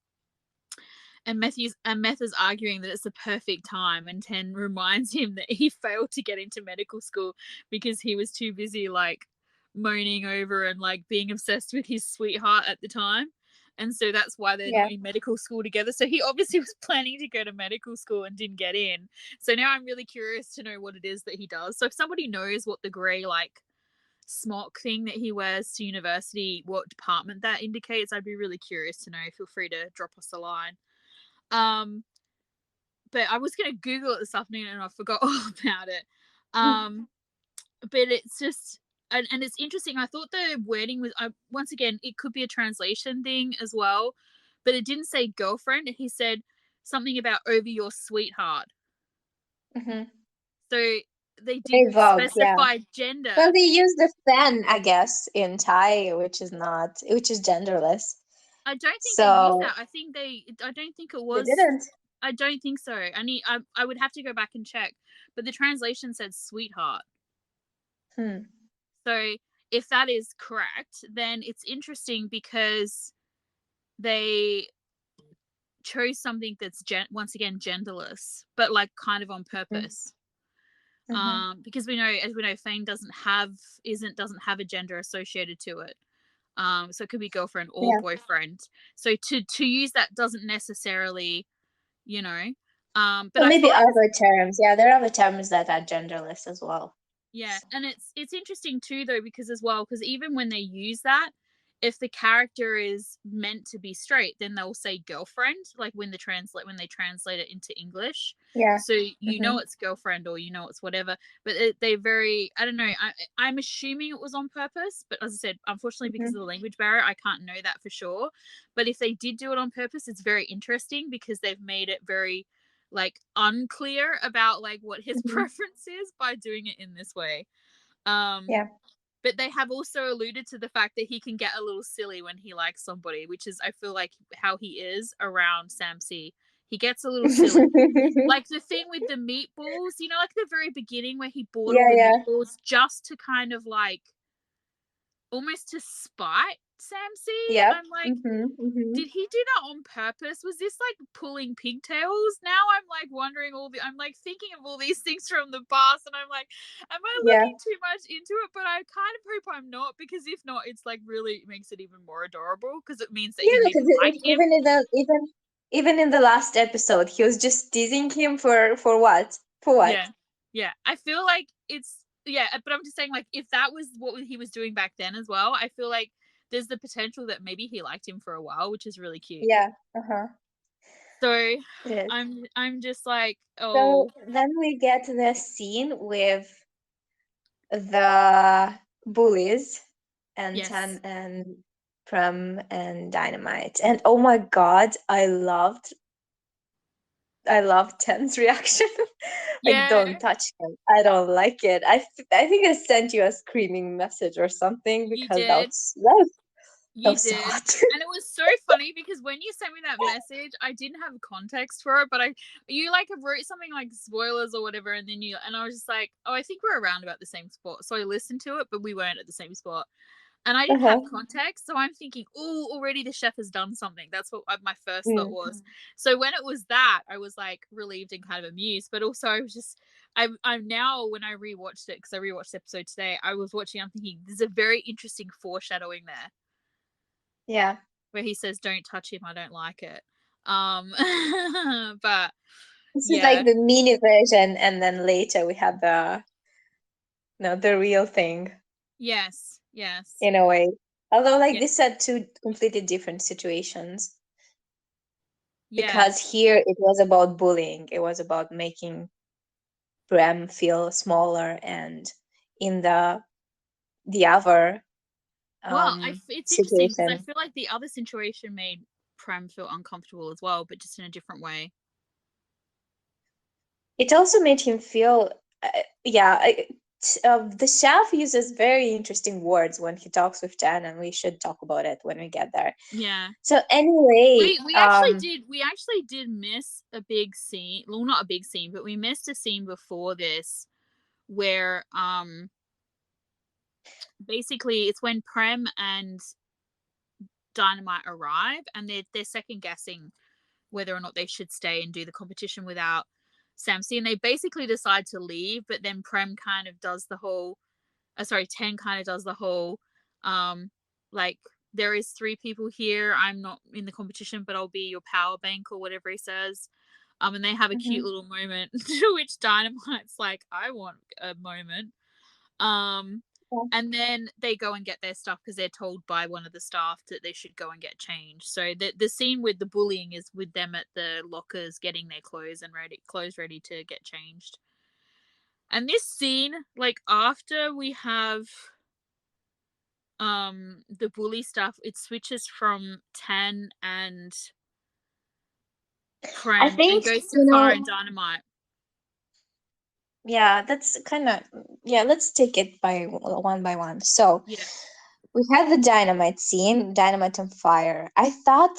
B: And Metha's arguing that it's the perfect time, and Ten reminds him that he failed to get into medical school because he was too busy like moaning over and like being obsessed with his sweetheart at the time. And so that's why they're
A: Yeah.
B: not in medical school together. So he obviously was planning to go to medical school and didn't get in. So now I'm really curious to know what it is that he does. So if somebody knows what the grey like smock thing that he wears to university, what department that indicates, I'd be really curious to know. Feel free to drop us a line. Um, but I was gonna Google it this afternoon and I forgot all about it. Um, but it's just and it's interesting. I thought the wording was once again it could be a translation thing as well, but it didn't say girlfriend. He said something about over your sweetheart.
A: Mm-hmm.
B: So they
A: Very
B: didn't
A: vague, yeah.
B: specify gender.
A: Well, they use the fan, I guess, in Thai, which is genderless.
B: I don't think they used
A: So
B: that. I don't think it
A: they
B: was.
A: didn't.
B: I don't think so. I would have to go back and check, but the translation said sweetheart.
A: Hmm.
B: So if that is correct, then it's interesting because they chose something that's once again genderless, but like kind of on purpose.
A: Mm-hmm.
B: Because as we know, Fane doesn't have a gender associated to it. So it could be girlfriend or
A: Yeah.
B: boyfriend. So to use that doesn't necessarily, you know. But
A: Well,
B: I
A: maybe
B: find
A: other terms. Yeah, there are other terms that are genderless as well.
B: Yeah, and it's interesting too though because as well because even when they use that, if the character is meant to be straight, then they'll say girlfriend like when they translate it into English.
A: Yeah.
B: So you know
A: Mm-hmm.
B: it's girlfriend or you know it's whatever, but they very I don't know. I'm assuming it was on purpose, but as I said, unfortunately because
A: Mm-hmm.
B: of the language barrier, I can't know that for sure. But if they did do it on purpose, it's very interesting because they've made it very like unclear about like what his
A: Mm-hmm.
B: preference is by doing it in this way. Um,
A: Yeah.
B: but they have also alluded to the fact that he can get a little silly when he likes somebody, which is I feel like how he is around Sam C. He gets a little silly. Like the thing with the meatballs, like the very beginning where he bought all
A: Yeah,
B: the
A: yeah,
B: meatballs just to kind of like almost to spite Sam C.
A: yeah.
B: I'm like,
A: Mm-hmm. Mm-hmm.
B: did he do that on purpose? Was this like pulling pigtails? Now I'm like wondering I'm like thinking of all these things from the past, and I'm like, am I
A: Yeah.
B: looking too much into it? But I kind of hope I'm not, because if not, it's like really makes it even more adorable because it means that
A: Yeah,
B: he maybe
A: because
B: liked him.
A: even in the last episode, he was just teasing him for what? For what?
B: Yeah, yeah. I feel like but I'm just saying like if that was what he was doing back then as well, I feel like there's the potential that maybe he liked him for a while, which is really cute.
A: Yeah. Uh-huh.
B: So
A: It is.
B: I'm just like,
A: So
B: oh
A: then we get the scene with the bullies and
B: yes,
A: Tan and Prem and Dynamite. And oh my god, I loved Tan's reaction Like,
B: Yeah,
A: don't touch him. I don't like it. I think I sent you a screaming message or something
B: you
A: because that
B: did.
A: was that was, that
B: You
A: was so
B: did.
A: hot.
B: And it was so funny because when you sent me that message, I didn't have context for it, but you like wrote something like spoilers or whatever, and then and I was just like, oh, I think we're around about the same spot. So I listened to it, but we weren't at the same spot. And I didn't have
A: Uh-huh.
B: context, so I'm thinking, oh, already the chef has done something. That's what my first thought
A: Mm.
B: was. So when it was that, I was like relieved and kind of amused, but also I was just, I'm now when I rewatched it because I rewatched the episode today, I was watching, I'm thinking there's a very interesting foreshadowing there
A: Yeah.
B: where he says, "Don't touch him, I don't like it." Um, but
A: This is
B: yeah,
A: like the mini version, and then later we have the no the real thing
B: yes, yes,
A: in a way. Although, like,
B: yeah,
A: these are two completely different situations
B: yeah.
A: because here it was about bullying. It was about making Prem feel smaller, and in the other
B: Well, it's interesting because I
A: situation,
B: feel like the other situation made Prem feel uncomfortable as well, but just in a different way.
A: it also made him feel yeah. The chef uses very interesting words when he talks with Jen, and we should talk about it when we get there.
B: Yeah.
A: So anyway,
B: We actually did miss a big scene. Well, not a big scene, but we missed a scene before this where basically it's when Prem and Dynamite arrive and they're second guessing whether or not they should stay and do the competition without Samsi, and they basically decide to leave, but then Prem kind of does the whole sorry, Ten kind of does the whole um like there is three people here. I'm not in the competition, but I'll be your power bank or whatever he says. And they have a cute
A: mhm,
B: little moment to which Dynamite's like, I want a moment. Um,
A: yeah.
B: and then they go and get their stuff because they're told by one of the staff that they should go and get changed. So the scene with the bullying is with them at the lockers getting their clothes ready to get changed. And this scene, like after we have the bully stuff, it switches from Ten and
A: I
B: Prem and
A: think,
B: goes to Fire and Dynamite.
A: yeah, that's kind of, yeah. Let's take it by one. So
B: Yeah,
A: we had the dynamite scene, dynamite on fire. I thought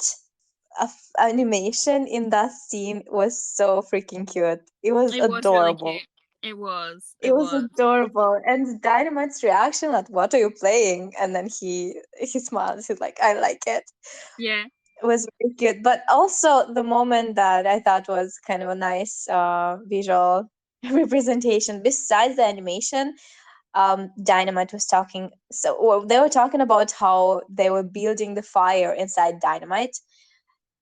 A: animation in that scene was so freaking cute. It was
B: it was really
A: adorable.
B: cute. It was.
A: It
B: It
A: was
B: was.
A: adorable, and Dynamite's reaction at "What are you playing?" and then he smiles. He's like, "I like it."
B: Yeah.
A: It was very cute, but also the moment that I thought was kind of a nice visual representation. Besides the animation, Dynamite was talking. So well, they were talking about how they were building the fire inside Dynamite.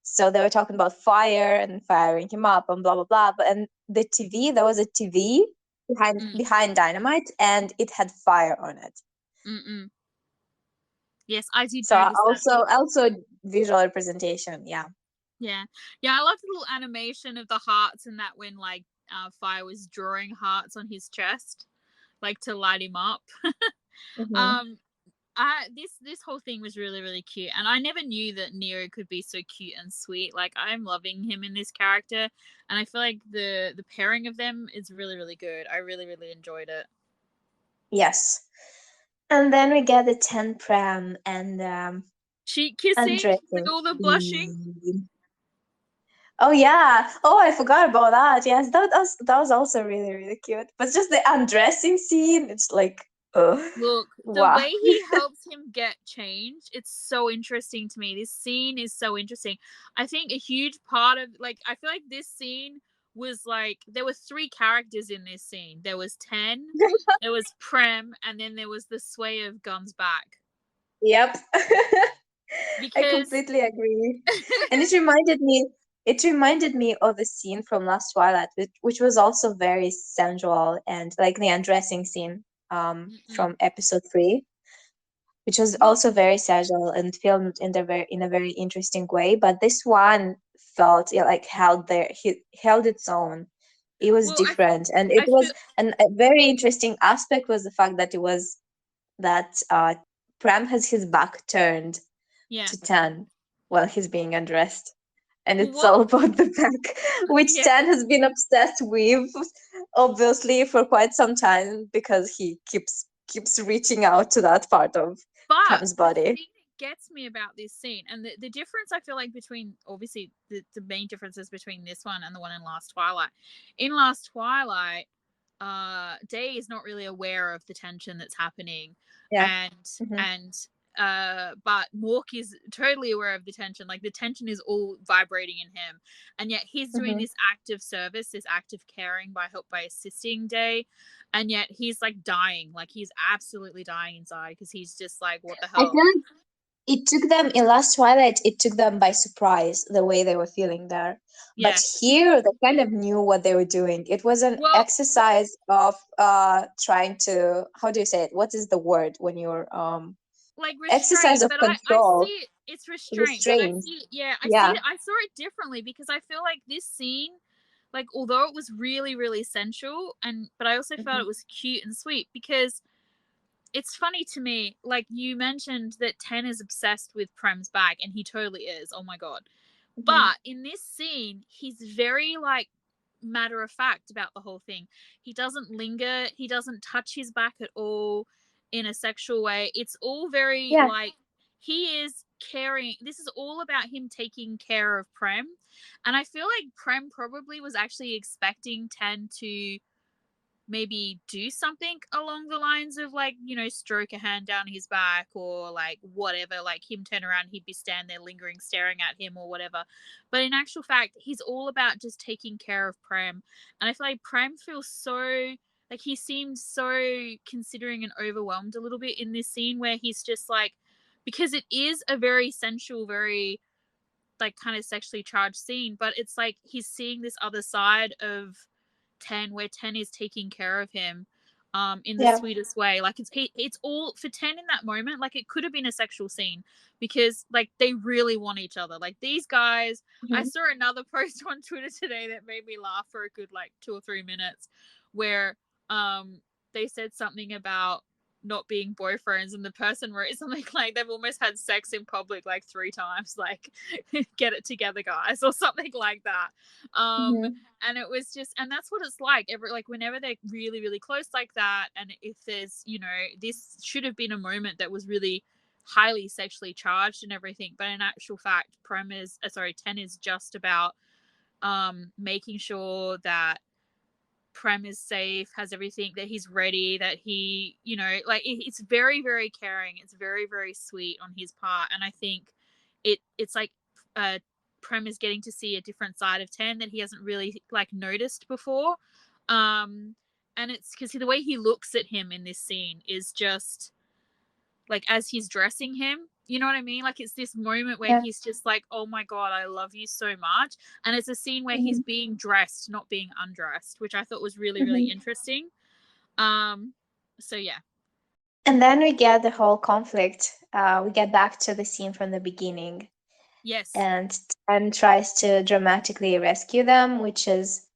A: So they were talking about fire and firing him up and blah blah blah. But and the TV, there was a TV
B: Mm,
A: behind Dynamite, and it had fire on it.
B: mm-mm. Yes, I did
A: So
B: notice that.
A: also visual representation. Yeah.
B: Yeah, yeah. I love the little animation of the hearts and that when like Fire was drawing hearts on his chest, like to light him up.
A: Hmm.
B: um, I this whole thing was really really cute, and I never knew that Nero could be so cute and sweet. Like I'm loving him in this character, and I feel like the pairing of them is really really good. I really really enjoyed it.
A: Yes. And then we get the 10 pram and
B: Cheek kissing with
A: undressing
B: all the blushing.
A: scene. Oh yeah. Oh, I forgot about that. Yes, that was also really really cute. But just the undressing scene, it's like, oh,
B: Look, the
A: wow.
B: way he helps him get changed, it's so interesting to me. This scene is so interesting. I think a huge part of like I feel like this scene was like there were three characters in this scene. There was Ten, there was Prem, and then there was the sway of Gun's back.
A: Yep. I
B: Because
A: completely agree. And it reminded me of the scene from Last Twilight, which was also very sensual, and like the undressing scene
B: Mm-mm.
A: from episode 3, which was
B: Well,
A: also very sensual and filmed in a very interesting way. But this one felt, yeah, like he held its own. It was
B: well,
A: different, and it
B: I feel
A: was, and a very interesting aspect was the fact that it was that Pram has his back turned
B: yeah.
A: to Tan while he's being undressed. And
B: Well,
A: it's
B: what?
A: all about the back, which
B: Yeah.
A: Tan has been obsessed with obviously for quite some time because he keeps reaching out to that part of
B: But
A: Prem's
B: the
A: body.
B: thing that gets me about this scene, and the difference I feel like between, obviously, the main differences between this one and the one in Last Twilight. In Last Twilight, Day is not really aware of the tension that's happening,
A: Yeah.
B: and
A: Hmm.
B: and but Mork is totally aware of the tension. Like the tension is all vibrating in him, and yet he's doing
A: Hmm.
B: this act of service, this act of caring by assisting Day, and yet he's like dying, like he's absolutely dying inside because he's just like, what the
A: I feel
B: hell?
A: like it took them in Last Twilight, it took them by surprise the way they were feeling there. But
B: Yeah.
A: here they kind of knew what they were doing. It was an
B: Well,
A: exercise of trying to, how do you say it? What is the word when you're
B: like
A: exercise
B: restraint,
A: of
B: but I see
A: control,
B: it, it's restraint, but I
A: restraint.
B: see, yeah, I see
A: Yeah.
B: it, I saw it differently because I feel like this scene, like although it was really really sensual, and but I also felt
A: Hmm.
B: it was cute and sweet because it's funny to me, like you mentioned that Ten is obsessed with Prem's bag, and he totally is, oh my god.
A: Hmm.
B: But in this scene, he's very like matter of fact about the whole thing. He doesn't linger, he doesn't touch his back at all in a sexual way. It's all very
A: Yeah.
B: like he is caring. This is all about him taking care of Prem. And I feel like Prem probably was actually expecting Ten to maybe do something along the lines of like, you know, stroke a hand down his back or like whatever, like him turn around, he'd be standing there lingering staring at him or whatever. But in actual fact, he's all about just taking care of Prem. And I feel like Prem feels so, like he seemed so considering and overwhelmed a little bit in this scene where he's just like, because it is a very sensual, very like kind of sexually charged scene, but it's like he's seeing this other side of Ten where Ten is taking care of him in the
A: Yeah.
B: sweetest way. Like it's all for Ten in that moment, like it could have been a sexual scene because like they really want each other. Like these guys, I
A: Hmm.
B: saw another post on Twitter today that made me laugh for a good like 2 or 3 minutes where they said something about not being boyfriends, and the person wrote something like they've almost had sex in public like 3 times, like get it together guys or something like that. um
A: Hmm.
B: and it was just, and that's what it's like every, like whenever they're really really close like that, and if there's, you know, this should have been a moment that was really highly sexually charged and everything, but in actual fact Prem is sorry, Ten is just about making sure that Prem is safe, has everything, that he's ready, that he, you know, like it's very, very caring. It's very, very sweet on his part, and I think it's like uh, Prem is getting to see a different side of Ten that he hasn't really like noticed before, and it's because the way he looks at him in this scene is just like as he's dressing him. You know what I mean? Like it's this moment where
A: Yeah.
B: he's just like, "Oh my god, I love you so much," and it's a scene where he's
A: Hmm.
B: being dressed, not being undressed, which I thought was really, really
A: Hmm.
B: interesting. Um, so yeah,
A: And then we get the whole conflict. We get back to the scene from the beginning,
B: yes,
A: and Ten tries to dramatically rescue them, which is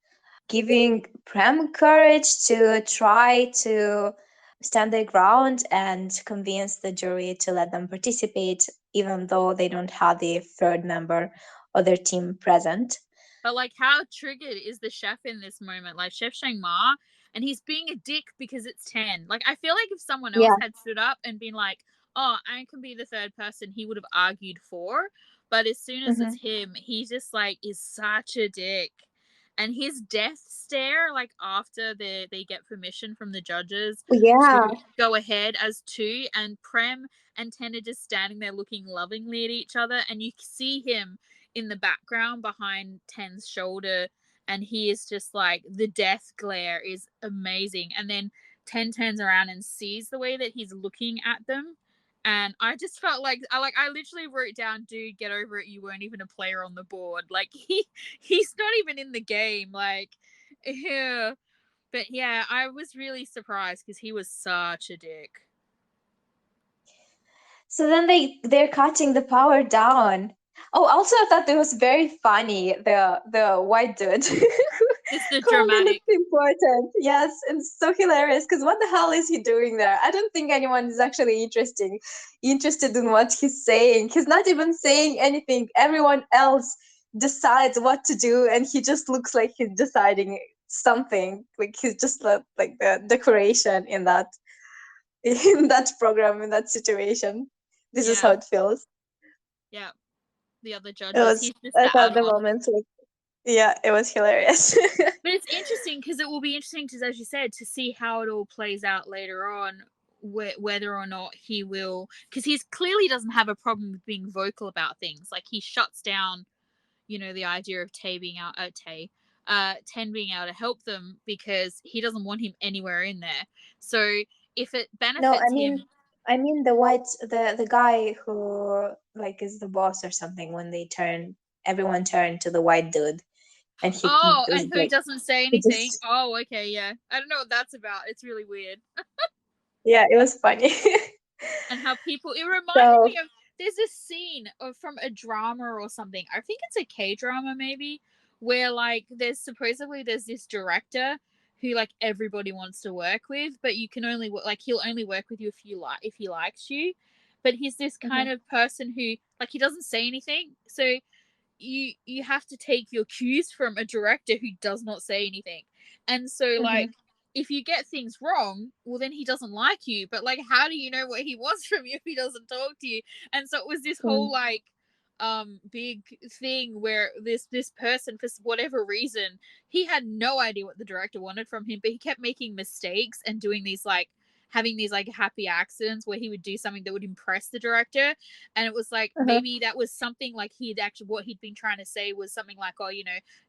A: giving Prem courage to try to stand their ground and convince the jury to let them participate, even though they don't have the third member of their team present.
B: but like, how triggered is the chef in this moment? Like Chef Shang Ma, and he's being a dick because it's Ten. Like I feel like if someone else
A: Yeah.
B: had stood up and been like, "Oh, I can be the third person," he would have argued for. But as soon as
A: Hmm.
B: it's him, he just like is such a dick. And his death stare, like after they get permission from the judges to
A: Yeah.
B: go ahead as two, and Prem and Ten are just standing there looking lovingly at each other, and you see him in the background behind Ten's shoulder, and he is just like, the death glare is amazing. And then Ten turns around and sees the way that he's looking at them. And I just felt like I literally wrote down, dude, get over it. You weren't even a player on the board. Like he's not even in the game. Like, yeah. But yeah, I was really surprised because he was such a dick.
A: So then they're cutting the power down. Oh, also I thought it was very funny, the white dude
B: It's the
A: who only
B: dramatic.
A: looks important. Yes, it's so hilarious because what the hell is he doing there? I don't think anyone is actually interested in what he's saying. He's not even saying anything. Everyone else decides what to do, and he just looks like he's deciding something. Like he's just like the decoration in that in that program, in that situation. This is how
B: Yeah.
A: it feels.
B: Yeah. The other
A: It
B: judges.
A: was
B: He's just
A: I
B: the
A: thought the
B: add-on.
A: moments were, yeah, it was hilarious.
B: But it's interesting because it will be interesting to, as you said, to see how it all plays out later on, whether or not he will, because he's clearly doesn't have a problem with being vocal about things. Like he shuts down, the idea of Tay being out, Ten being able to help them because he doesn't want him anywhere in there. So if it
A: No,
B: benefits him,
A: I mean the white, the guy who like is the boss or something, when they turn, everyone turned to the white dude, and he
B: oh,
A: was
B: and who
A: like,
B: doesn't say
A: he
B: anything?
A: just,
B: Oh, okay, yeah. I don't know what that's about. It's really weird.
A: yeah, it was funny.
B: And how people, it reminded
A: So
B: me of, there's this scene from a drama or something. I think it's a K drama maybe, where like there's this director who like everybody wants to work with, but you can only like he'll only work with you if he likes you. But he's this kind
A: mhm,
B: of person who like he doesn't say anything. So you have to take your cues from a director who does not say anything. And so like
A: mhm,
B: if you get things wrong, well then he doesn't like you. But like how do you know what he wants from you if he doesn't talk to you? And so it was this whole
A: mhm,
B: like big thing where this person for whatever reason he had no idea what the director wanted from him, but he kept making mistakes and doing these like having these like happy accidents where he would do something that would impress the director. And it was like
A: uh-huh,
B: maybe that was something like he'd actually what he'd been trying to say was something like, oh,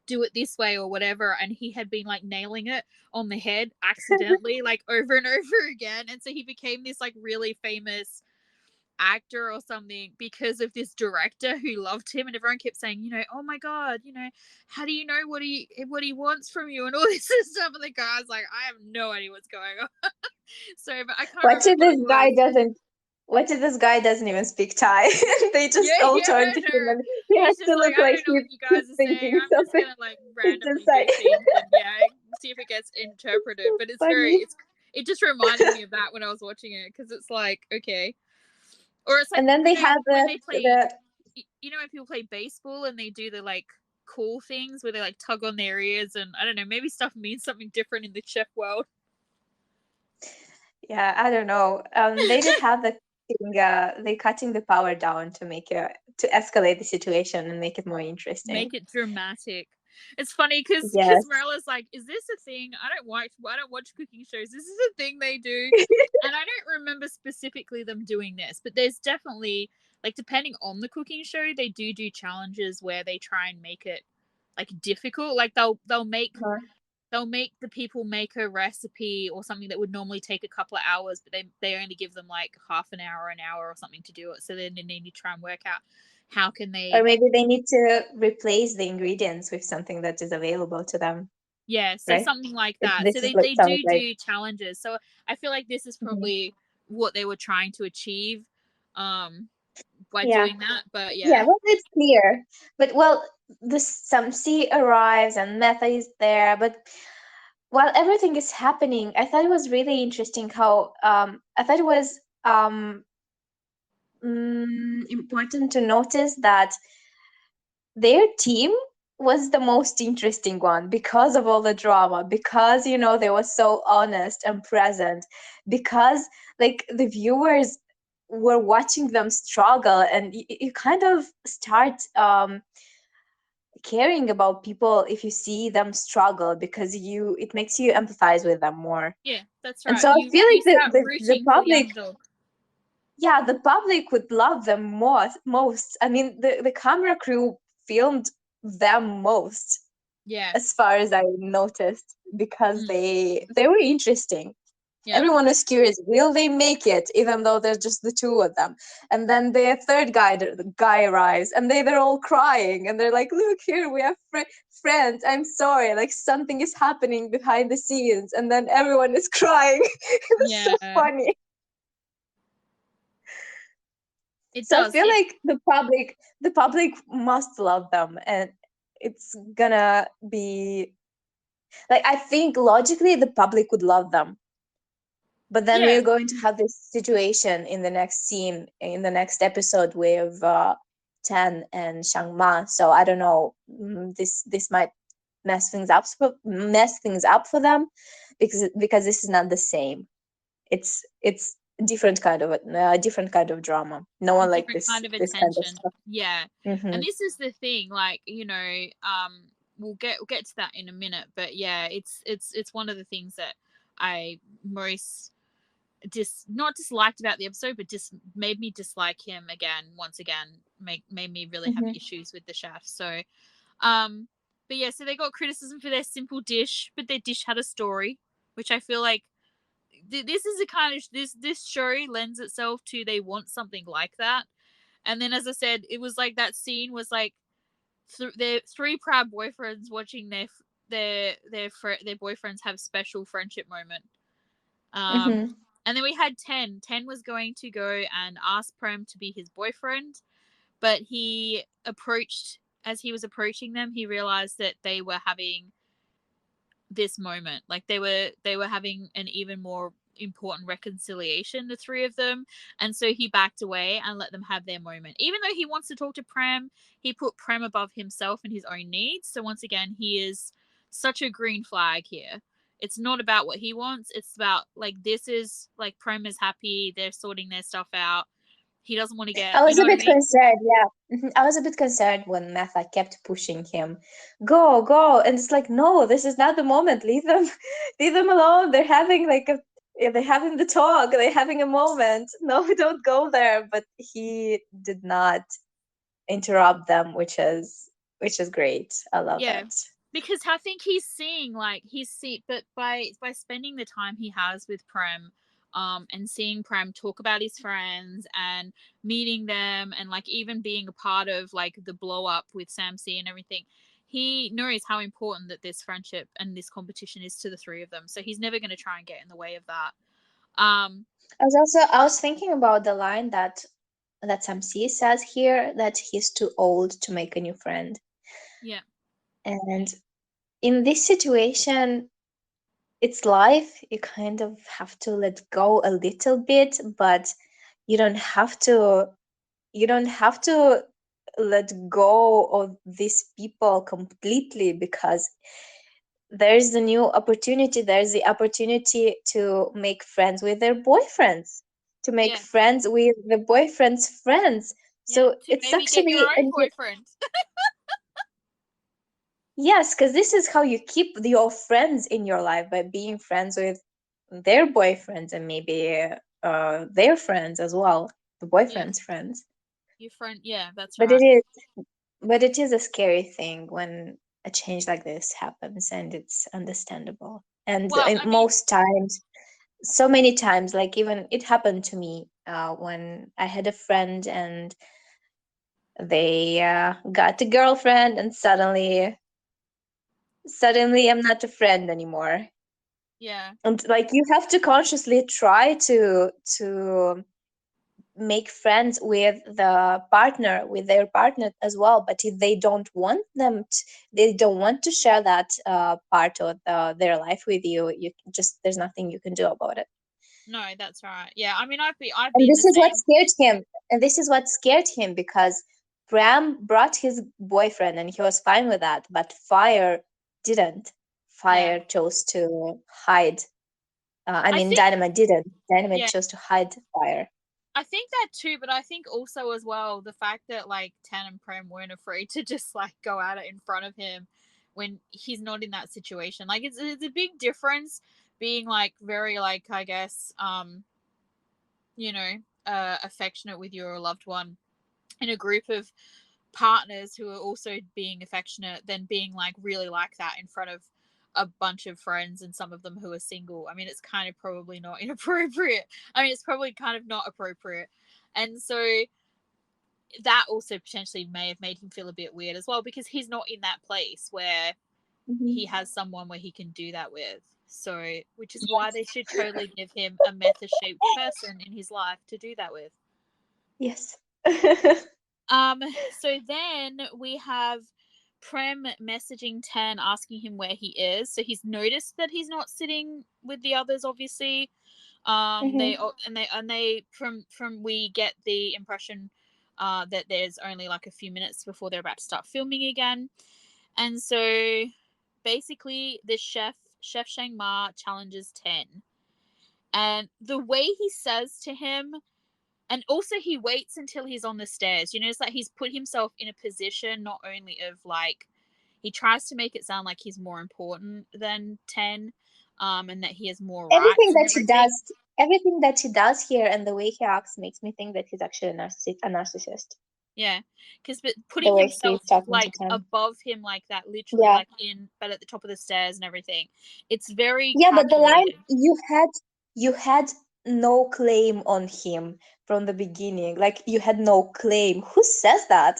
B: do it this way or whatever, and he had been like nailing it on the head accidentally like over and over again. And so he became this like really famous actor or something because of this director who loved him, and everyone kept saying, oh my god, how do you know what he wants from you and all this stuff. And the guy's like, I have no idea what's going on. So but I can't
A: what if
B: remember what
A: this
B: it
A: guy
B: was.
A: doesn't, what if this guy doesn't even speak Thai? They
B: Yeah,
A: just all
B: yeah,
A: turn to him,
B: no.
A: and he has
B: He's
A: to
B: just like,
A: look
B: I
A: like
B: don't know what you
A: he's
B: guys are saying.
A: thinking
B: I'm just
A: something.
B: gonna like
A: It's just
B: randomly do
A: like,
B: things and yeah, see if it gets interpreted. But it's very,
A: funny.
B: it just reminded me of that when I was watching it because it's like okay, or it's like
A: And then they have
B: when they play,
A: the
B: when people play baseball and they do the like cool things where they like tug on their ears and I don't know, maybe stuff means something different in the chef world.
A: yeah, I don't know. They did have the thing, they cutting the power down to make it, to escalate the situation and make it more
B: Make
A: interesting.
B: it dramatic. It's funny because
A: Yes.
B: Marilla's like, "Is this a thing? I don't watch cooking shows. This is a thing they do." And I don't remember specifically them doing this, but there's definitely like depending on the cooking show, they do challenges where they try and make it like difficult. Like
A: Uh-huh.
B: they'll make the people make a recipe or something that would normally take a couple of hours, but they only give them like half an hour or something to do it. So then they need to try and work out how can
A: Or
B: they.
A: maybe they need to replace the ingredients with something that is available to them,
B: Yeah, so
A: right?
B: something like that. So
A: This is
B: they,
A: what
B: they
A: it sounds like.
B: do challenges. So I feel like this is
A: Mhm.
B: probably what they were trying to achieve um by
A: Yeah.
B: doing that. But
A: Yeah,
B: yeah.
A: well, it's clear. But well, the some sea arrives and Meta is there, but while everything is happening, I thought it was really interesting how I thought it was important to notice that their team was the most interesting one because of all the drama, because they were so honest and present, because like the viewers were watching them struggle, and you kind of start caring about people if you see them struggle, because it makes you empathize with them more.
B: Yeah, that's
A: And
B: right.
A: so I feel
B: You
A: like the
B: start
A: the, the
B: rooting for the
A: public,
B: underdog.
A: yeah, the public would love them most. I mean, the camera crew filmed them most,
B: Yeah.
A: as far as I noticed, because
B: Mm,
A: they were interesting.
B: yeah.
A: Everyone was curious, will they make it, even though there's just the two of them? And then the third guy arrives, and they're all crying, and they're like, look here, we have friends, I'm sorry, like something is happening behind the scenes, and then everyone is crying. It was so
B: Yeah.
A: funny.
B: It
A: So I
B: does.
A: feel
B: It
A: like the public must love them, and it's gonna be like, I think logically the public would love them, but then
B: yeah.
A: we're going to have this situation in the next scene, in the next episode, with Tan and Shangma. So I don't know. This might mess things up for them, because this is not the same. It's different kind of drama. No
B: A
A: one like
B: different kind of
A: this kind of
B: attention.
A: stuff.
B: Yeah.
A: Hmm.
B: And this is the thing, like, we'll get to that in a minute, but yeah, it's one of the things that I most not disliked about the episode, but just made me dislike him again. Once again, made me really have
A: Hmm.
B: issues with the chef. So, um, but yeah, so they got criticism for their simple dish, but their dish had a story, which I feel like this is a kind of this show lends itself to they want something like that. And then, as I said, it was like that scene was like their three proud boyfriends watching their boyfriends have special friendship moment. Um,
A: Hmm.
B: and then we had Ten. Ten was going to go and ask Prem to be his boyfriend, but as he was approaching them, he realized that they were having this moment. Like they were having an even more important reconciliation, the three of them. And so he backed away and let them have their moment. Even though he wants to talk to Prem, he put Prem above himself and his own needs. So once again, he is such a green flag here. It's not about what he wants. It's about like this is like Prem is happy, they're sorting their stuff out. He doesn't want to get,
A: I
B: you
A: was
B: know
A: a
B: what I
A: bit
B: mean?
A: concerned, yeah. I was a bit concerned when Matha kept pushing him, go, go, and it's like, no, this is not the moment. Leave them, leave them alone. They're having yeah, they're having the talk. They're having a moment. No, don't go there. But he did not interrupt them, which is great. I love
B: Yeah,
A: it.
B: because I think he's seeing like but by spending the time he has with Prem, and seeing Prem talk about his friends and meeting them and like even being a part of like the blow up with Sam C and everything, he knows how important that this friendship and this competition is to the three of them. So he's never going to try and get in the way of that. Um,
A: I was thinking about the line that Samsi says here, that he's too old to make a new friend,
B: yeah,
A: and in this situation it's life. You kind of have to let go a little bit, but you don't have to you don't have to let go of these people completely, because there's the opportunity to make friends with their boyfriends, to make
B: yeah,
A: friends with the boyfriend's friends.
B: yeah.
A: So
B: To
A: it's
B: maybe get your
A: actually
B: own boyfriend.
A: yes, because this is how you keep your friends in your life, by being friends with their boyfriends, and maybe their friends as well, the
B: Yeah,
A: boyfriend's friends.
B: your friend. Yeah, that's
A: But
B: right.
A: it is a scary thing when a change like this happens, and it's understandable. And
B: Well,
A: in
B: I mean,
A: most times, so many times, like even it happened to me when I had a friend, and they got a girlfriend, and suddenly I'm not a friend anymore.
B: yeah.
A: And like you have to consciously try to make friends with their partner as well, but if they don't want they don't want to share that part of their life with you, you just there's nothing you can do about it.
B: No, that's right. Yeah, I mean, I've
A: And
B: been
A: this
B: the
A: is what
B: same.
A: scared him. And this is what scared him, because Bram brought his boyfriend and he was fine with that, but Fire didn't.
B: Yeah,
A: Fire chose to hide. I
B: I
A: mean,
B: think.
A: Dynamite didn't. Dynamite
B: Yeah,
A: chose to hide Fire.
B: I think that too. But I think also as well the fact that like Tan and Prem weren't afraid to just like go at it in front of him when he's not in that situation. Like it's a big difference being like very like I guess you know affectionate with your loved one in a group of partners who are also being affectionate than being like really like that in front of a bunch of friends and some of them who are single. I mean, it's kind of probably not inappropriate. I mean, it's probably kind of not appropriate. And so that also potentially may have made him feel a bit weird as well because he's not in that place where he
A: Mhm.
B: has someone where he can do that with. So, which is why they should totally give him a meta shaped person in his life to do that with.
A: Yes.
B: Um, so then we have Prem messaging Tan asking him where he is. So he's noticed that he's not sitting with the others, obviously.
A: Hmm.
B: They from we get the impression that there's only like a few minutes before they're about to start filming again. And so basically the chef Shang Ma challenges Ten. And the way he says to him, and also he waits until he's on the stairs. You know, it's like he's put himself in a position not only of like, he tries to make it sound like he's more important than Ten, and that he has more
A: Everything
B: rights and
A: that he
B: everything.
A: does, everything that he does here, and the way he acts makes me think that he's actually a narcissist.
B: Yeah, because but
A: The
B: putting
A: way he's
B: himself
A: talking to
B: like
A: him.
B: above him like that, literally
A: Yeah,
B: like in but at the top of the stairs and everything, it's very
A: yeah, but the line
B: calculated.
A: you had no claim on him from the beginning. Like you had no claim. Who says that?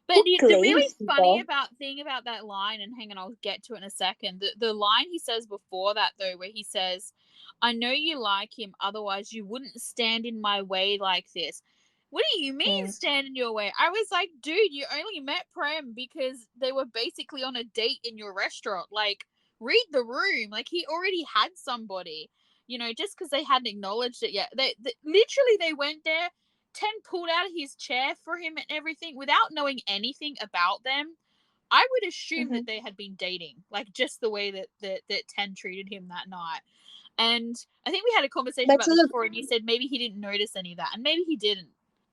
B: But
A: Who
B: the
A: claims
B: really funny
A: people?
B: thing about that line, and hang on, I'll get to it in a second. The line he says before that though, where he says, "I know you like him, otherwise you wouldn't stand in my way like this." What do you mean
A: Mm,
B: stand in your way? I was like, dude, you only met Prem because they were basically on a date in your restaurant. Like, read the room. Like he already had somebody. You know, just because they hadn't acknowledged it yet. They literally they went there. Ten pulled out of his chair for him and everything without knowing anything about them. I would assume
A: mhm.
B: that they had been dating, like just the way that Ten treated him that night. And I think we had a conversation
A: But
B: about this
A: look,
B: before, and you said maybe he didn't notice any of that, and maybe he didn't.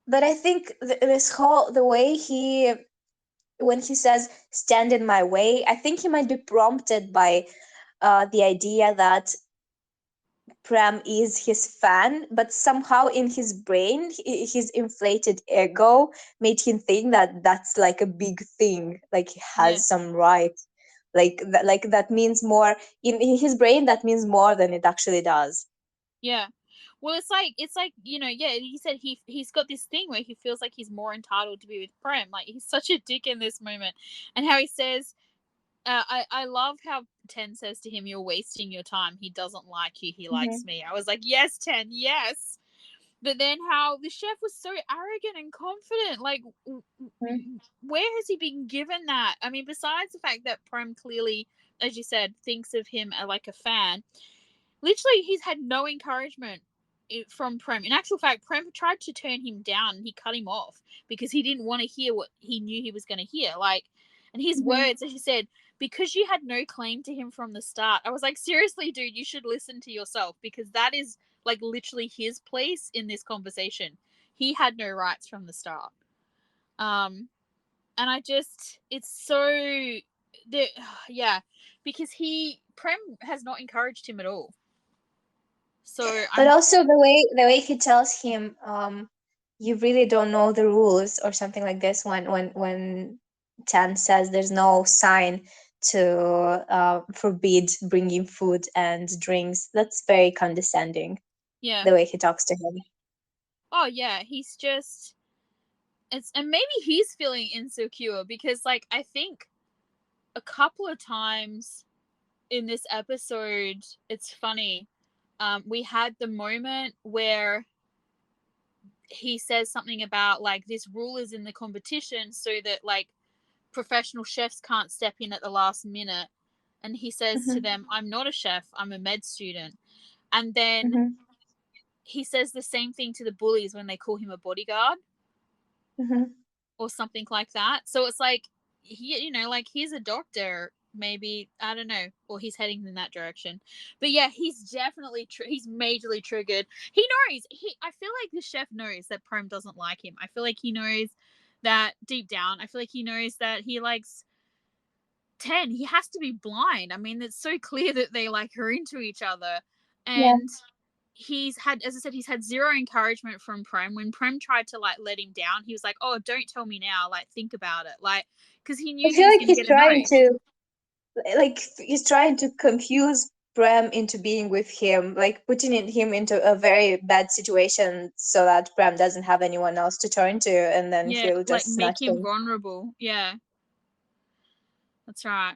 A: but I think this whole the way he when he says stand in my way, I think he might be prompted by the idea that Prem is his fan, but somehow in his brain, his inflated ego made him think that that's like a big thing, like he
B: Yeah,
A: has some right, like that means more in his brain. That means more than it actually does.
B: yeah. Well, it's like yeah. He said he's got this thing where he feels like he's more entitled to be with Prem. Like he's such a dick in this moment, and how he says, I love how Ten says to him, "You're wasting your time. He doesn't like you. He likes
A: Hmm.
B: me." I was like, "Yes, Ten, yes." But then how the chef was so arrogant and confident. Like, where has he been given that? I mean, besides the fact that Prem clearly, as you said, thinks of him like a fan, literally he's had no encouragement from Prem. In actual fact, Prem tried to turn him down and he cut him off because he didn't want to hear what he knew he was going to hear. Like, and his
A: Hmm.
B: words, as you said, because you had no claim to him from the start. I was like, seriously, dude, you should listen to yourself because that is like literally his place in this conversation. He had no rights from the start. Um, and I just, it's so, the, yeah, because Prem has not encouraged him at all. So
A: But
B: I'm
A: also the way he tells him, you really don't know the rules or something like this. When Chan says there's no sign to forbid bringing food and drinks, that's very condescending.
B: yeah.
A: The way he talks to him.
B: Oh yeah, he's just it's and maybe he's feeling insecure because like I think a couple of times in this episode, it's funny. We had the moment where he says something about like this rule is in the competition so that like professional chefs can't step in at the last minute. And he says to
A: Hmm.
B: them, I'm not a chef, I'm a med student. And then
A: Hmm.
B: he says the same thing to the bullies when they call him a bodyguard
A: Hmm.
B: or something like that. So it's like like he's a doctor, maybe I don't know, or he's heading in that direction. But yeah, he's definitely he's majorly triggered. He knows. I feel like the chef knows that Prem doesn't like him. I feel like he knows that deep down. I feel like he knows that he likes Ten. He has to be blind. I mean, it's so clear that they like are into each other,
A: Yeah.
B: and he's had, as I said, he's had zero encouragement from Prem. When Prem tried to like let him down, he was like, "Oh, don't tell me now. Like, think about it." Like, because he
A: I
B: knew he
A: feel
B: was
A: like
B: going to
A: he's
B: get a no.
A: trying to confuse Prem into being with him, like putting him into a very bad situation so that Prem doesn't have anyone else to turn to, and then
B: Yeah,
A: he'll
B: like
A: just
B: make
A: snatch
B: him
A: him.
B: vulnerable. Yeah, that's right.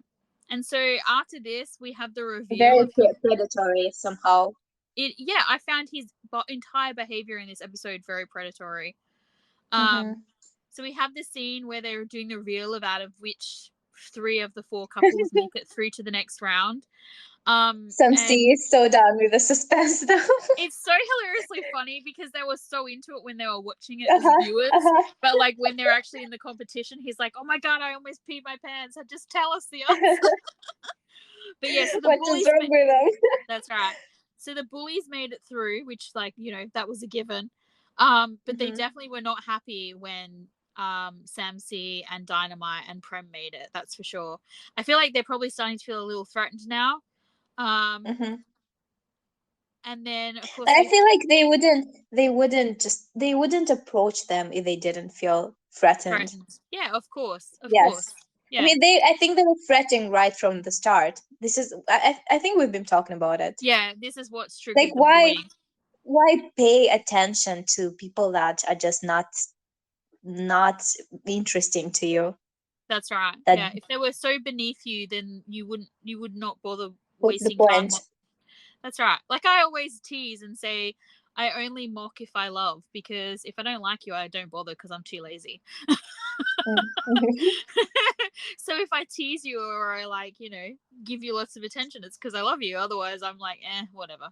B: And so after this, we have the reveal
A: Very
B: of him.
A: predatory somehow.
B: Yeah, I found his entire behavior in this episode very predatory. Um,
A: Hmm.
B: so we have the scene where they're doing the reveal of out of which three of the four couples make it through to the next round.
A: Some C
B: And
A: is so done with the suspense though.
B: it's so hilariously funny because they were so into it when they were watching it as
A: Uh-huh,
B: viewers,
A: uh-huh.
B: but like when they're actually in the competition, he's like, "Oh my god, I almost peed my pants. Just tell us the answer." But yeah, so the
A: What is
B: bullies.
A: wrong with them?
B: That's right. So the bullies made it through, which, like, that was a given. But they
A: Hmm.
B: definitely were not happy when Samsi and Dynamite and Prem made it. That's for sure. I feel like they're probably starting to feel a little threatened now. Um,
A: Hmm.
B: and then of course
A: And I
B: we
A: feel like they wouldn't approach them if they didn't feel threatened.
B: threatened. Yeah, of course, of
A: Yes.
B: course.
A: I
B: Yeah,
A: mean, I think they were fretting right from the start. This is, I think we've been talking about it.
B: yeah. This is what's
A: Like,
B: triggered the bullying.
A: why pay attention to people that are just not interesting to you?
B: That's right.
A: That
B: Yeah, if they were so beneath you, then you would not bother
A: what's the
B: wasting time.
A: point?
B: That's right. Like I always tease and say, I only mock if I love, because if I don't like you, I don't bother because I'm too lazy.
A: Mm.
B: So if I tease you or I like, give you lots of attention, it's because I love you. Otherwise, I'm like, whatever.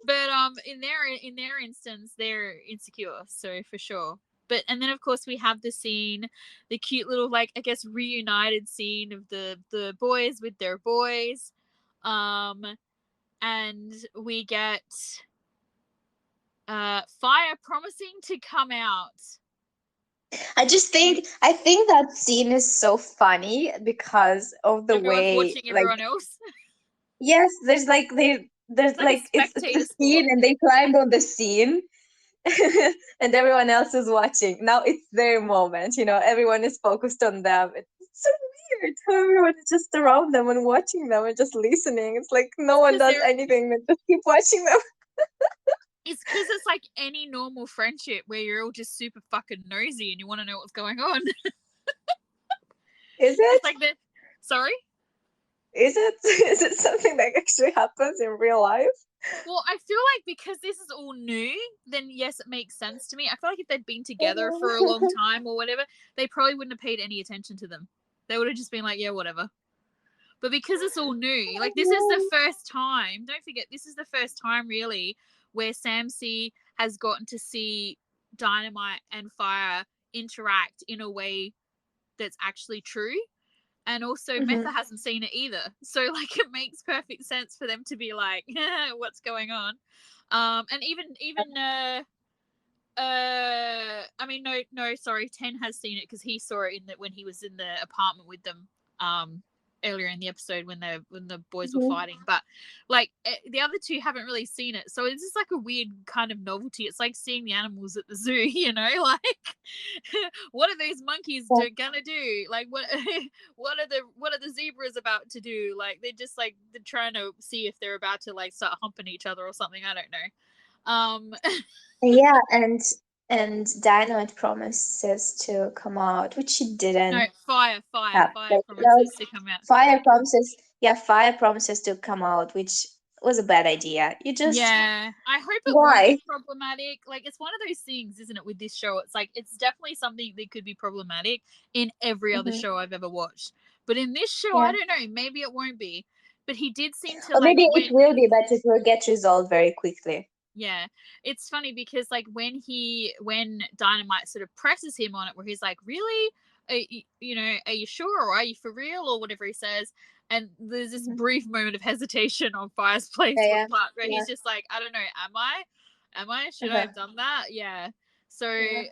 B: But in their instance, they're insecure, so for sure. But and then of course we have the scene, the cute little, like, I guess, reunited scene of the boys with their boys. Um and we get Fire promising to come out.
A: I think that scene is so funny because of the
B: Everyone's
A: way,
B: watching
A: like,
B: everyone else.
A: yes, there's
B: It's like a
A: like it's a
B: spectator
A: scene
B: sport.
A: and they climbed on the scene and everyone else is watching. Now it's their moment, everyone is focused on them. It's so weird how everyone is just around them and watching them and just listening. It's like no
B: It's
A: one
B: because
A: does
B: they're
A: anything and just keep watching them.
B: it's like any normal friendship where you're all just super fucking nosy and you want to know what's going on.
A: Is
B: It's
A: it?
B: like the sorry.
A: Is it? Is it something that actually happens in real life?
B: Well, I feel like because this is all new, then yes, it makes sense to me. I feel like if they'd been together for a long time or whatever, they probably wouldn't have paid any attention to them. They would have just been like, yeah, whatever. But because it's all new, like this is the first time, don't forget, this is the first time really where Samsey has gotten to see Dynamite and Fire interact in a way that's actually true. And also Metha
A: Mhm.
B: hasn't seen it either. So like it makes perfect sense for them to be like, what's going on? And even I mean, no, sorry, Ten has seen it because he saw it in that when he was in the apartment with them earlier in the episode when the boys were
A: Mhm.
B: fighting. But like the other two haven't really seen it, so it's just like a weird kind of novelty. It's like seeing the animals at the zoo, like what are these monkeys gonna do? Like what are the zebras about to do? Like they're trying to see if they're about to like start humping each other or something. I don't know.
A: Yeah, and Dynamite promises to come out, which she
B: No,
A: didn't have.
B: fire
A: Like,
B: promises to come out.
A: Fire promises to come out, which was a bad idea. You just
B: Yeah, I hope it won't
A: why?
B: be problematic. Like, it's one of those things, isn't it, with this show? It's like, it's definitely something that could be problematic in every other
A: Hmm.
B: show I've ever watched. But in this show, I
A: Yeah,
B: don't know. Maybe it won't be. But he did seem to,
A: or
B: like,
A: maybe it
B: when,
A: will be, but it will get resolved very quickly.
B: yeah, it's funny because, like, when Dynamite sort of presses him on it, where he's like, really? Are you sure? Or are you for real? Or whatever he says. And there's this
A: Hmm.
B: brief moment of hesitation on Fire's place
A: Yeah, yeah,
B: part where
A: yeah.
B: he's just like, I don't know, am I? Am I? Should I
A: Uh-huh.
B: have done that? Yeah. So,
A: Yeah,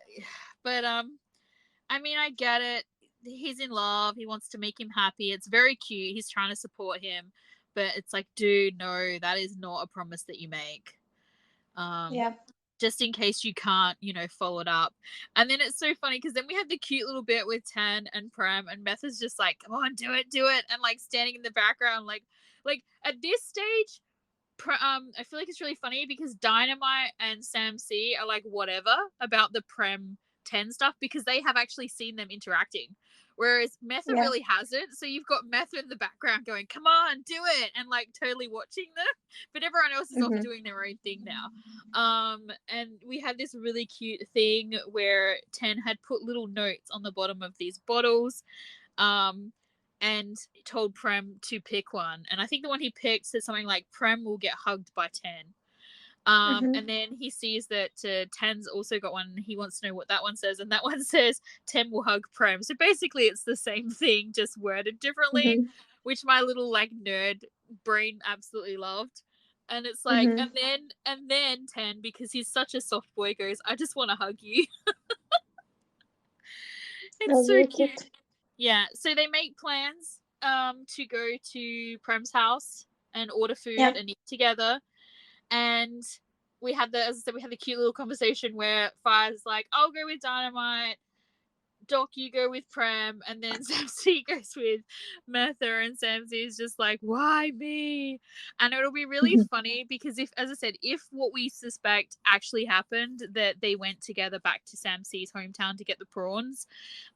B: but I mean, I get it. He's in love. He wants to make him happy. It's very cute. He's trying to support him, but it's like, dude, no, that is not a promise that you make. Um,
A: yeah.
B: just in case you can't, follow it up. And then it's so funny because then we have the cute little bit with Tan and Prem, and Meth is just like, come on, do it, and like standing in the background, like at this stage, I feel like it's really funny because Dynamite and Sam C are like whatever about the Prem 10 stuff because they have actually seen them interacting. Whereas Metha
A: Yeah.
B: really hasn't. So you've got Metha in the background going, come on, do it, and like totally watching them. But everyone else is off
A: Hmm.
B: doing their own thing now. And we had this really cute thing where Ten had put little notes on the bottom of these bottles. Um, and told Prem to pick one. And I think the one he picked said something like, Prem will get hugged by 10. And then he sees that 10's also got one, and he wants to know what that one says, and that one says 10 will hug Prem. So basically it's the same thing, just worded differently, which my little like nerd brain absolutely loved. And it's like, and then 10, because he's such a soft boy, goes, I just want to hug you. It's so cute. Yeah, so they make plans to go to Prem's house and order food and eat together. And we had as I said, we had the cute little conversation where Fire's like, I'll go with Dynamite, Doc, you go with Prem, and then Samsy goes with Mertha, and Samsy's just like, why me? And it'll be really funny because if, as I said, if what we suspect actually happened, that they went together back to Samsy's hometown to get the prawns,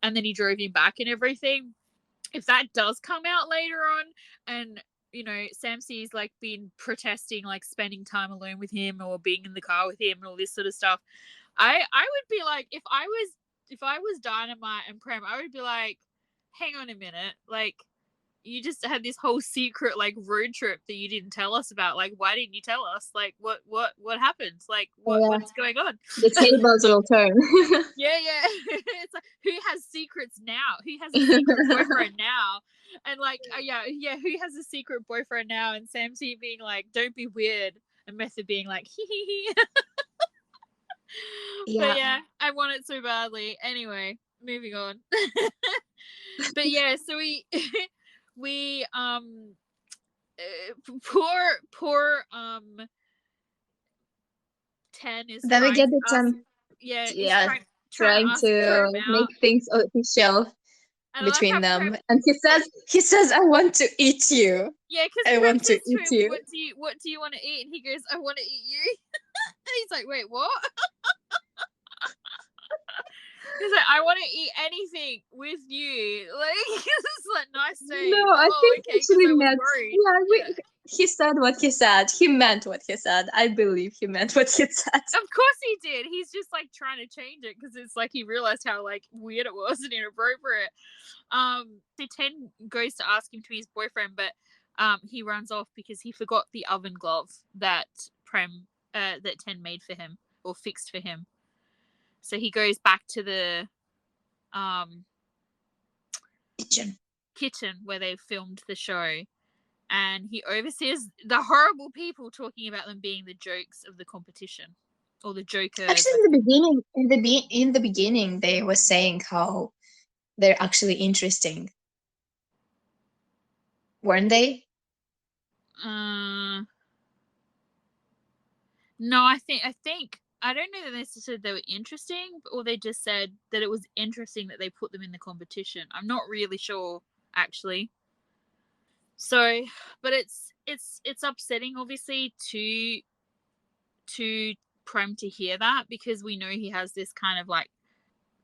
B: and then he drove him back and everything, if that does come out later on, and you know, Samsy's like been protesting like spending time alone with him or being in the car with him and all this sort of stuff, I would be like, if I was Dynamite and Prem, I would be like, hang on a minute, like, you just had this whole secret like road trip that you didn't tell us about. Like, why didn't you tell us? Like, what happened? Like, what's going on?
A: The tables will turn.
B: Yeah. It's like, who has secrets now? Who has a secret boyfriend now? And like, yeah, who has a secret boyfriend now? And Samsy being like, don't be weird, and Method being like, hee. But yeah, I want it so badly. Anyway, moving on. But yeah, so we poor 10 is
A: Then we
B: trying
A: get
B: to
A: the
B: ask,
A: 10.
B: is trying to
A: Trying
B: ask
A: to
B: Prem
A: make
B: out.
A: things official
B: And I like
A: between
B: how
A: them.
B: Prem,
A: And he says, I want to eat you.
B: yeah, because
A: I
B: Prem
A: want to
B: says to
A: eat
B: him,
A: you.
B: what do you want to eat? And he goes, I want to eat you. And he's like, wait, what? He's like, I want to eat anything with you. Like, it's like, nice save.
A: No, I
B: Oh,
A: think
B: okay, because
A: actually
B: I was
A: meant.
B: worried.
A: Yeah, he said what he said. He meant what he said. I believe he meant what he said.
B: Of course he did. He's just like trying to change it because it's like he realized how like weird it was and inappropriate. So 10 goes to ask him to be his boyfriend, but he runs off because he forgot the oven glove that that 10 made for him or fixed for him. So he goes back to the kitchen where they filmed the show, and he oversees the horrible people talking about them being the jokes of the competition, or the jokers.
A: Actually, in the beginning, they were saying how they're actually interesting, weren't they?
B: No, I think I don't know that they said they were interesting, or they just said that it was interesting that they put them in the competition. I'm not really sure, actually. So, but it's upsetting, obviously, to Prem to hear that, because we know he has this kind of like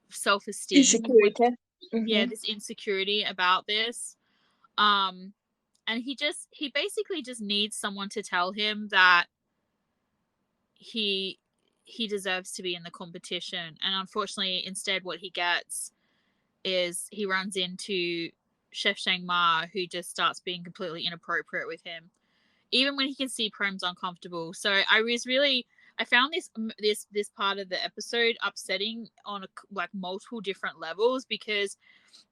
B: self-esteem,
A: Insecurity.
B: yeah, this insecurity about this, and he basically just needs someone to tell him that he deserves to be in the competition. And unfortunately, instead, what he gets is he runs into Chef Shang Ma, who just starts being completely inappropriate with him, even when he can see Prem's uncomfortable. So I found this part of the episode upsetting on like multiple different levels, because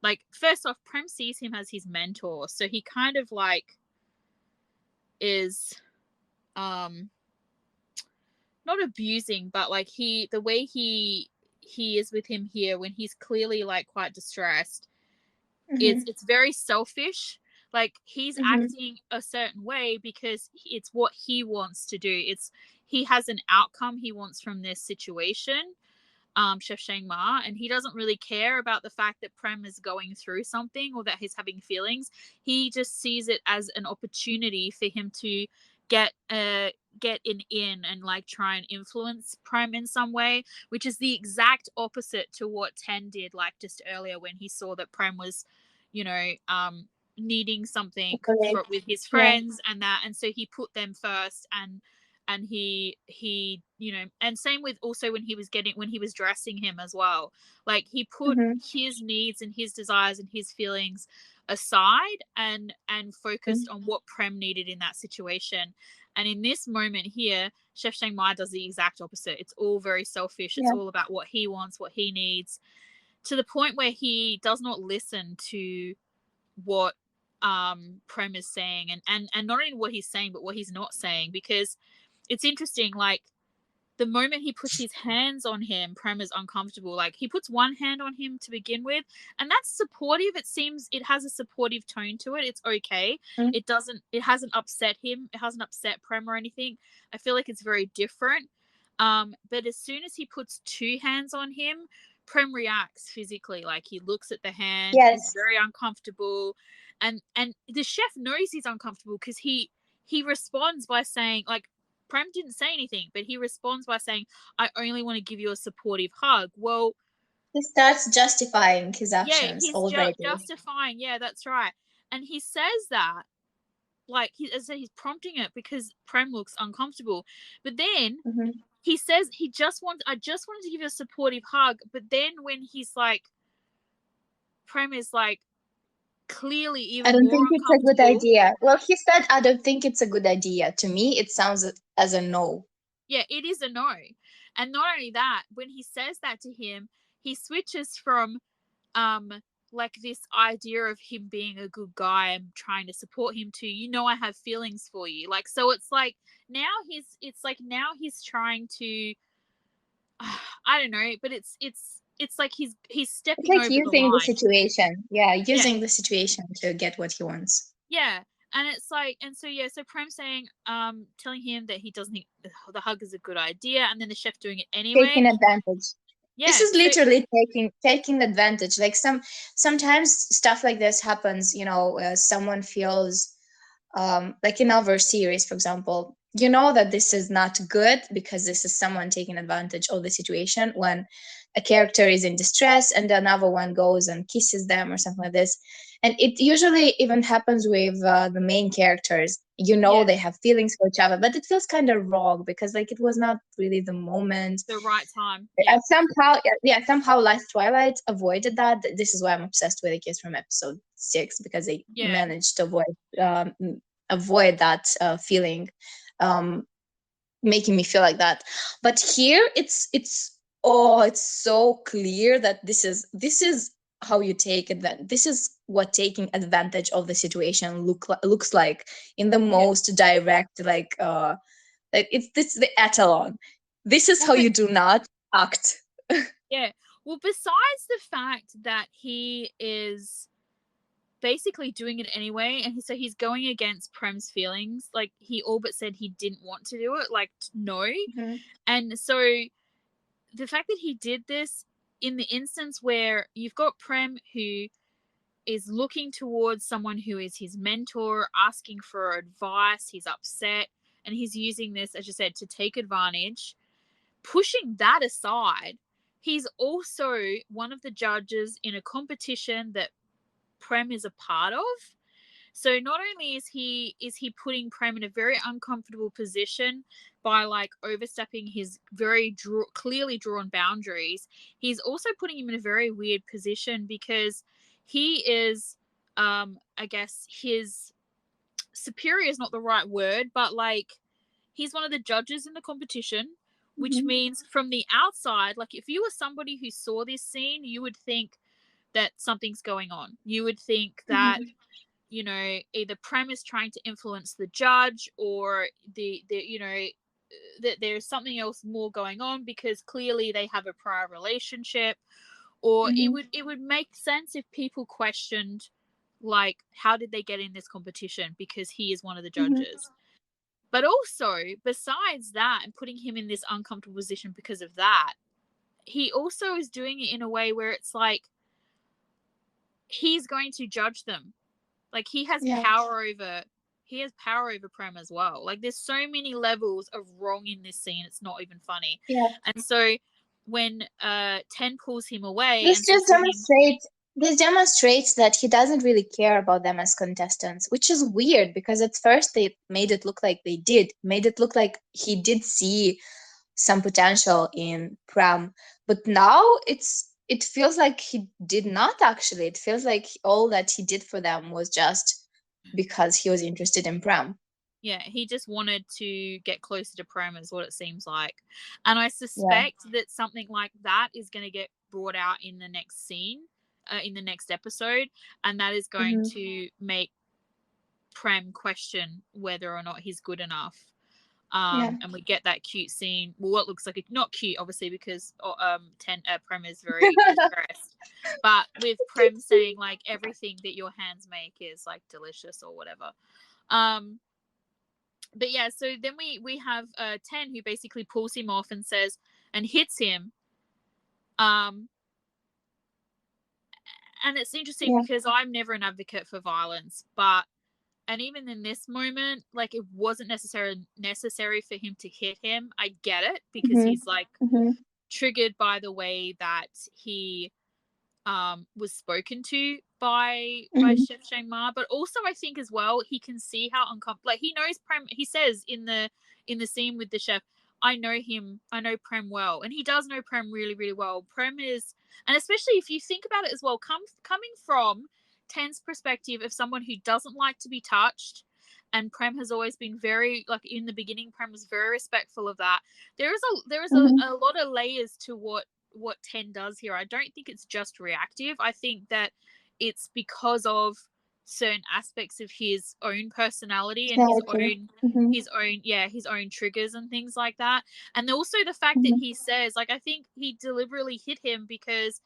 B: like, first off, Prem sees him as his mentor, so he kind of like is not abusing, but like the way he is with him here when he's clearly like quite distressed, it's very selfish. Like, he's acting a certain way because it's what he wants to do. He has an outcome he wants from this situation, Chef Shang Ma, and he doesn't really care about the fact that Prem is going through something or that he's having feelings. He just sees it as an opportunity for him to get in and like try and influence Prem in some way, which is the exact opposite to what 10 did like just earlier, when he saw that Prem was, you know, needing something with his friends, and so he put them first, and he you know, and same with also when he was dressing him as well. Like, he put his needs and his desires and his feelings aside and focused
A: Mhm.
B: on what Prem needed in that situation. And in this moment here, Chef Chiang Mai does the exact opposite. It's all very selfish. It's
A: Yeah.
B: all about what he wants, what he needs, to the point where he does not listen to what Prem is saying, and not only what he's saying, but what he's not saying. Because it's interesting, like the moment he puts his hands on him, Prem is uncomfortable. Like he puts one hand on him to begin with, and that's supportive. It seems it has a supportive tone to it. It's okay.
A: Mhm.
B: It hasn't upset him. It hasn't upset Prem or anything. I feel like it's very different. But as soon as he puts two hands on him, Prem reacts physically. Like he looks at the hand, he's
A: Yes.
B: very uncomfortable. And the chef knows he's uncomfortable because he responds by saying, like, Prem didn't say anything, but he responds by saying, I only want to give you a supportive hug. Well,
A: He starts justifying his
B: yeah,
A: actions
B: he's
A: already.
B: justifying. Yeah, that's right. And he says that, like, as I said, he's prompting it because Prem looks uncomfortable. But then
A: Mhm.
B: he says I just wanted to give you a supportive hug. But then when he's like, Prem is like clearly
A: I
B: even
A: don't
B: more
A: think it's a good
B: uncomfortable.
A: idea. Well, he said, I don't think it's a good idea. To me, it sounds as a no.
B: Yeah, it is a no. And not only that, when he says that to him, he switches from um like this idea of him being a good guy and trying to support him to, I have feelings for you. Like, so it's like now he's trying to I don't know, but it's like he's
A: It's
B: stepping
A: like
B: over the
A: using the
B: line.
A: situation. Yeah,
B: Yeah.
A: using the situation to get what he wants.
B: Yeah. And it's like, and so yeah, so Prem saying, telling him that he doesn't think the hug is a good idea, and then the chef doing it anyway.
A: Taking advantage. This
B: Yeah.
A: is
B: So
A: literally taking advantage. Like sometimes stuff like this happens, someone feels like in our series, for example, you know that this is not good because this is someone taking advantage of the situation when a character is in distress and another one goes and kisses them or something like this. And it usually even happens with the main characters.
B: yeah,
A: They have feelings for each other, but it feels kind of wrong because like it was not really the moment.
B: the right time. Yeah.
A: And somehow, yeah, somehow Last Twilight avoided that. This is why I'm obsessed with the kids from episode 6 because they
B: Yeah.
A: managed to avoid that feeling, um, making me feel like that. But here, it's so clear that this is how you take advantage. This is what taking advantage of the situation looks like in the
B: Yeah.
A: most direct, like it's this the etalon. This is
B: Well,
A: how
B: but
A: you do not act.
B: yeah. Well, besides the fact that he is basically doing it anyway, and so he's going against Prem's feelings. Like he all but said he didn't want to do it. Like no,
A: Mhm.
B: and so the fact that he did this in the instance where you've got Prem who is looking towards someone who is his mentor, asking for advice, he's upset, and he's using this, as you said, to take advantage. Pushing that aside, he's also one of the judges in a competition that Prem is a part of. So not only is he putting Prem in a very uncomfortable position by like overstepping his very clearly drawn boundaries, he's also putting him in a very weird position because he is, I guess his superior is not the right word, but like he's one of the judges in the competition, which
A: Mhm.
B: means from the outside, like if you were somebody who saw this scene, you would think that something's going on. You would think that
A: Mhm.
B: either Prem is trying to influence the judge, or that there's something else more going on because clearly they have a prior relationship. Or it
A: Mhm.
B: would make sense if people questioned, like, how did they get in this competition because he is one of the
A: Mhm.
B: judges. But also, besides that, and putting him in this uncomfortable position because of that, he also is doing it in a way where it's like he's going to judge them. Like
A: Yeah.
B: he has power over Prem as well. Like there's so many levels of wrong in this scene, it's not even funny.
A: Yeah.
B: And so when Ten pulls him away
A: This
B: and says
A: just
B: to him,
A: demonstrates that he doesn't really care about them as contestants, which is weird because at first they made it look like made it look like he did see some potential in Pram, but now it feels like he did not actually. It feels like all that he did for them was just because he was interested in Prem.
B: Yeah, he just wanted to get closer to Prem, is what it seems like. And I
A: Yeah.
B: suspect that something like that is going to get brought out in the next scene, in the next episode, and that is going
A: Hmm.
B: to make Prem question whether or not he's good enough.
A: Yeah.
B: And we get that cute scene. Well, what looks like not cute, obviously, because Prem is very distressed. But with Prem saying like everything that your hands make is like delicious or whatever. Um, but yeah, so then we have 10 who basically pulls him off and says and hits him. Um, and it's interesting
A: Yeah.
B: because I'm never an advocate for violence, but and even in this moment, like it wasn't necessary for him to hit him. I get it because
A: Hmm.
B: he's like
A: Hmm.
B: triggered by the way that he was spoken to by
A: Hmm.
B: Chef Shang Ma, but also I think as well he can see how uncomfortable. Like he knows Prem. He says in the scene with the chef, "I know him. I know Prem well," and he does know Prem really really well. Prem is, and especially if you think about it as well, coming from Ten's perspective of someone who doesn't like to be touched. And Prem has always been very like in the beginning. Prem was very respectful of that. There is
A: Hmm.
B: a lot of layers to what Ten does here. I don't think it's just reactive. I think that it's because of certain aspects of his own personality and
A: Exactly. Hmm.
B: his own triggers and things like that. And also the fact that
A: Hmm.
B: he says like I think he deliberately hit him because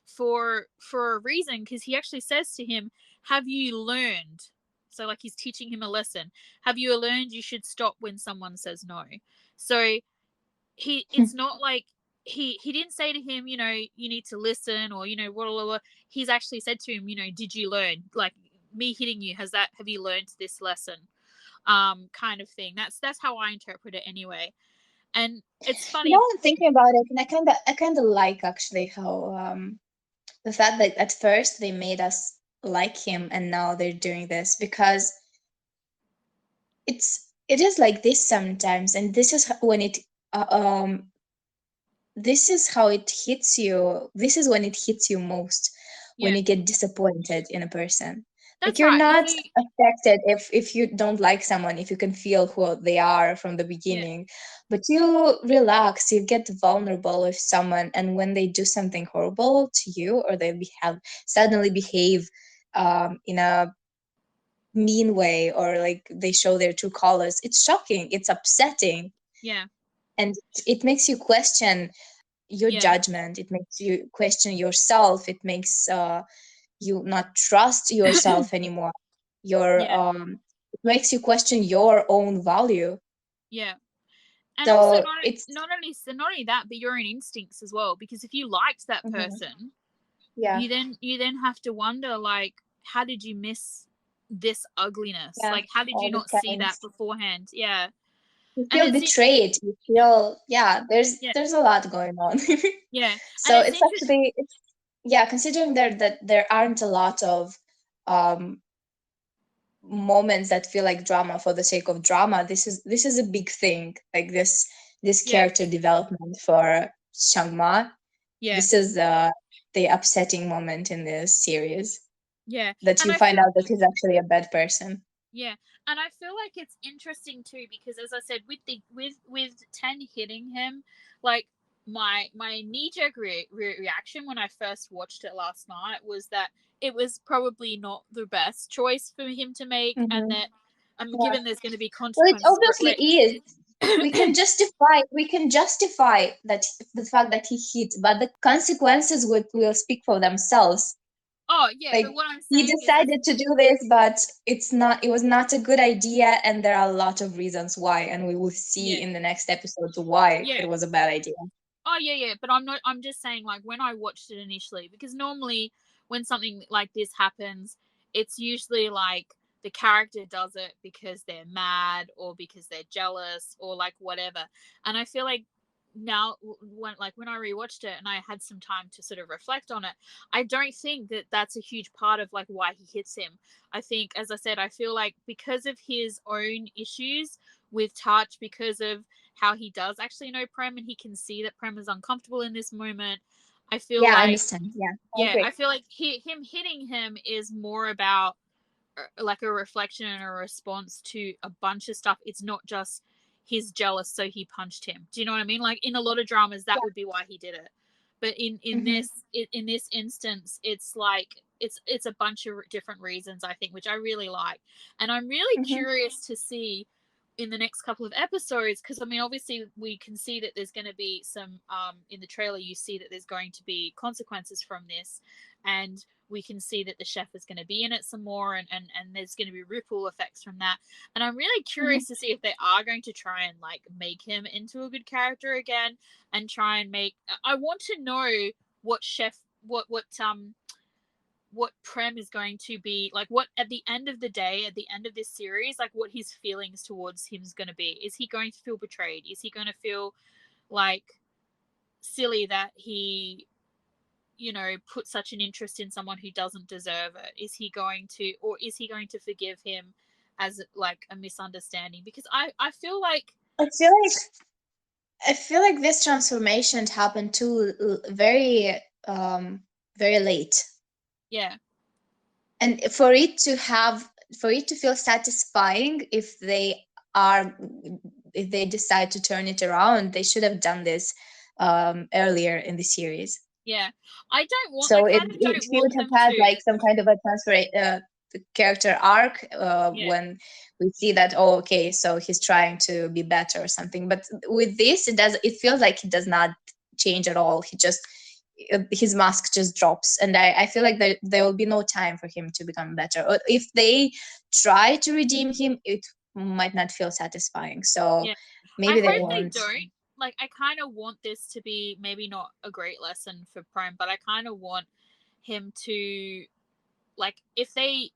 B: for a reason because he actually says to him, "Have you learned?" So like he's teaching him a lesson. Have you learned you should stop when someone says no? So he it's not like he didn't say to him, you know, you need to listen or you know what. He's actually said to him, you know, did you learn like me hitting you, have you learned this lesson, kind of thing. That's how I interpret it anyway. And it's funny.
A: I'm thinking about it, and I kind of like actually how the fact that at first they made us like him, and now they're doing this because it is like this sometimes, and this is when it uh, um this is how it hits you. This is when it hits you most, when
B: Yeah,
A: you get disappointed in a person. Like
B: that's
A: you're
B: right. If
A: not
B: you
A: affected if you don't like someone, if you can feel who they are from the
B: yeah
A: beginning, but you relax, you get vulnerable with someone, and when they do something horrible to you, or they suddenly behave in a mean way, or like they show their true colors, it's shocking, it's upsetting,
B: yeah
A: and it makes you question your
B: yeah
A: judgment, it makes you question yourself, it makes you not trust yourself anymore, your
B: yeah
A: it makes you question your own value.
B: yeah. And also
A: So it's
B: not only that, but your own instincts as well. Because if you liked that
A: mhm,
B: person,
A: yeah,
B: you then have to wonder like how did you miss this ugliness,
A: yeah,
B: like how did
A: all
B: you
A: these
B: not see that
A: kinds,
B: beforehand? Yeah.
A: you
B: And
A: feel betrayed, you feel, yeah, there's
B: yeah
A: there's a lot going on.
B: yeah and
A: So
B: it's
A: it's
B: interesting.
A: actually it's yeah, considering that there aren't a lot of um moments that feel like drama for the sake of drama, this is a big thing, like this
B: Yeah,
A: character development for Shangma.
B: yeah,
A: This is the upsetting moment in this series,
B: yeah.
A: that
B: And
A: you
B: I
A: find
B: feel
A: out that he's actually a bad person.
B: yeah, and I feel like it's interesting too because as I said with Ten hitting him, like my knee jerk reaction when I first watched it last night was that it was probably not the best choice for him to make, and
A: Hmm.
B: that
A: Yeah.
B: given there's going to be
A: Well, it
B: consequences for
A: obviously is. We can justify that, the fact that he hit, but the consequences will speak for themselves.
B: oh yeah, but
A: Like,
B: what I'm
A: he
B: saying is
A: decided to do this, but it was not a good idea, and there are a lot of reasons why, and we will see
B: yeah,
A: in the next episodes why
B: yeah.
A: it was a bad idea.
B: Oh yeah, yeah, but I'm not. I'm just saying, like when I watched it initially, because normally when something like this happens, it's usually like the character does it because they're mad or because they're jealous or like whatever. And I feel like now when I rewatched it and I had some time to sort of reflect on it, I don't think that that's a huge part of like why he hits him. I think, as I said, I feel like because of his own issues with touch, because of how he does actually know Prem and he can see that Prem is uncomfortable in this moment. I feel
A: Yeah, I
B: like,
A: understand. Yeah, I
B: yeah, I
A: agree.
B: feel like him hitting him is more about like a reflection and a response to a bunch of stuff. It's not just he's jealous so he punched him. Do you know what I mean? Like in a lot of dramas that would be why he did it. But in
A: Mm-hmm.
B: this instance, it's like it's a bunch of different reasons, I think, which I really like. And I'm really
A: Mm-hmm.
B: curious to see in the next couple of episodes, because I mean obviously we can see that there's going to be some in the trailer you see that there's going to be consequences from this, and we can see that the chef is going to be in it some more, and there's going to be ripple effects from that. And I'm really
A: Mm-hmm.
B: curious to see if they are going to try and like make him into a good character again, and try and make, I want to know what chef what Prem is going to be like, what at the end of the day, at the end of this series, like what his feelings towards him is going to be. Is he going to feel betrayed? Is he going to feel like silly that he, put such an interest in someone who doesn't deserve it? Is he going to, or is he going to forgive him as like a misunderstanding? Because I feel like,
A: I feel like this transformation happened too very very late,
B: yeah,
A: and for it to feel satisfying, are if they decide to turn it around, they should have done this earlier in the series.
B: yeah, I
A: So
B: kind of
A: it
B: don't
A: should
B: want
A: have
B: them
A: had
B: to.
A: like some kind of a character arc
B: Yeah,
A: when we see that, oh, okay, so he's trying to be better or something. But with this, it feels like he does not change at all. His mask just drops, and I feel like there will be no time for him to become better. Or if they try to redeem him, it might not feel satisfying. So
B: yeah, I
A: maybe they
B: hope they
A: won't.
B: don't. Like, I kind of want this to be maybe not a great lesson for Prime, but I kind of want him to, like, if they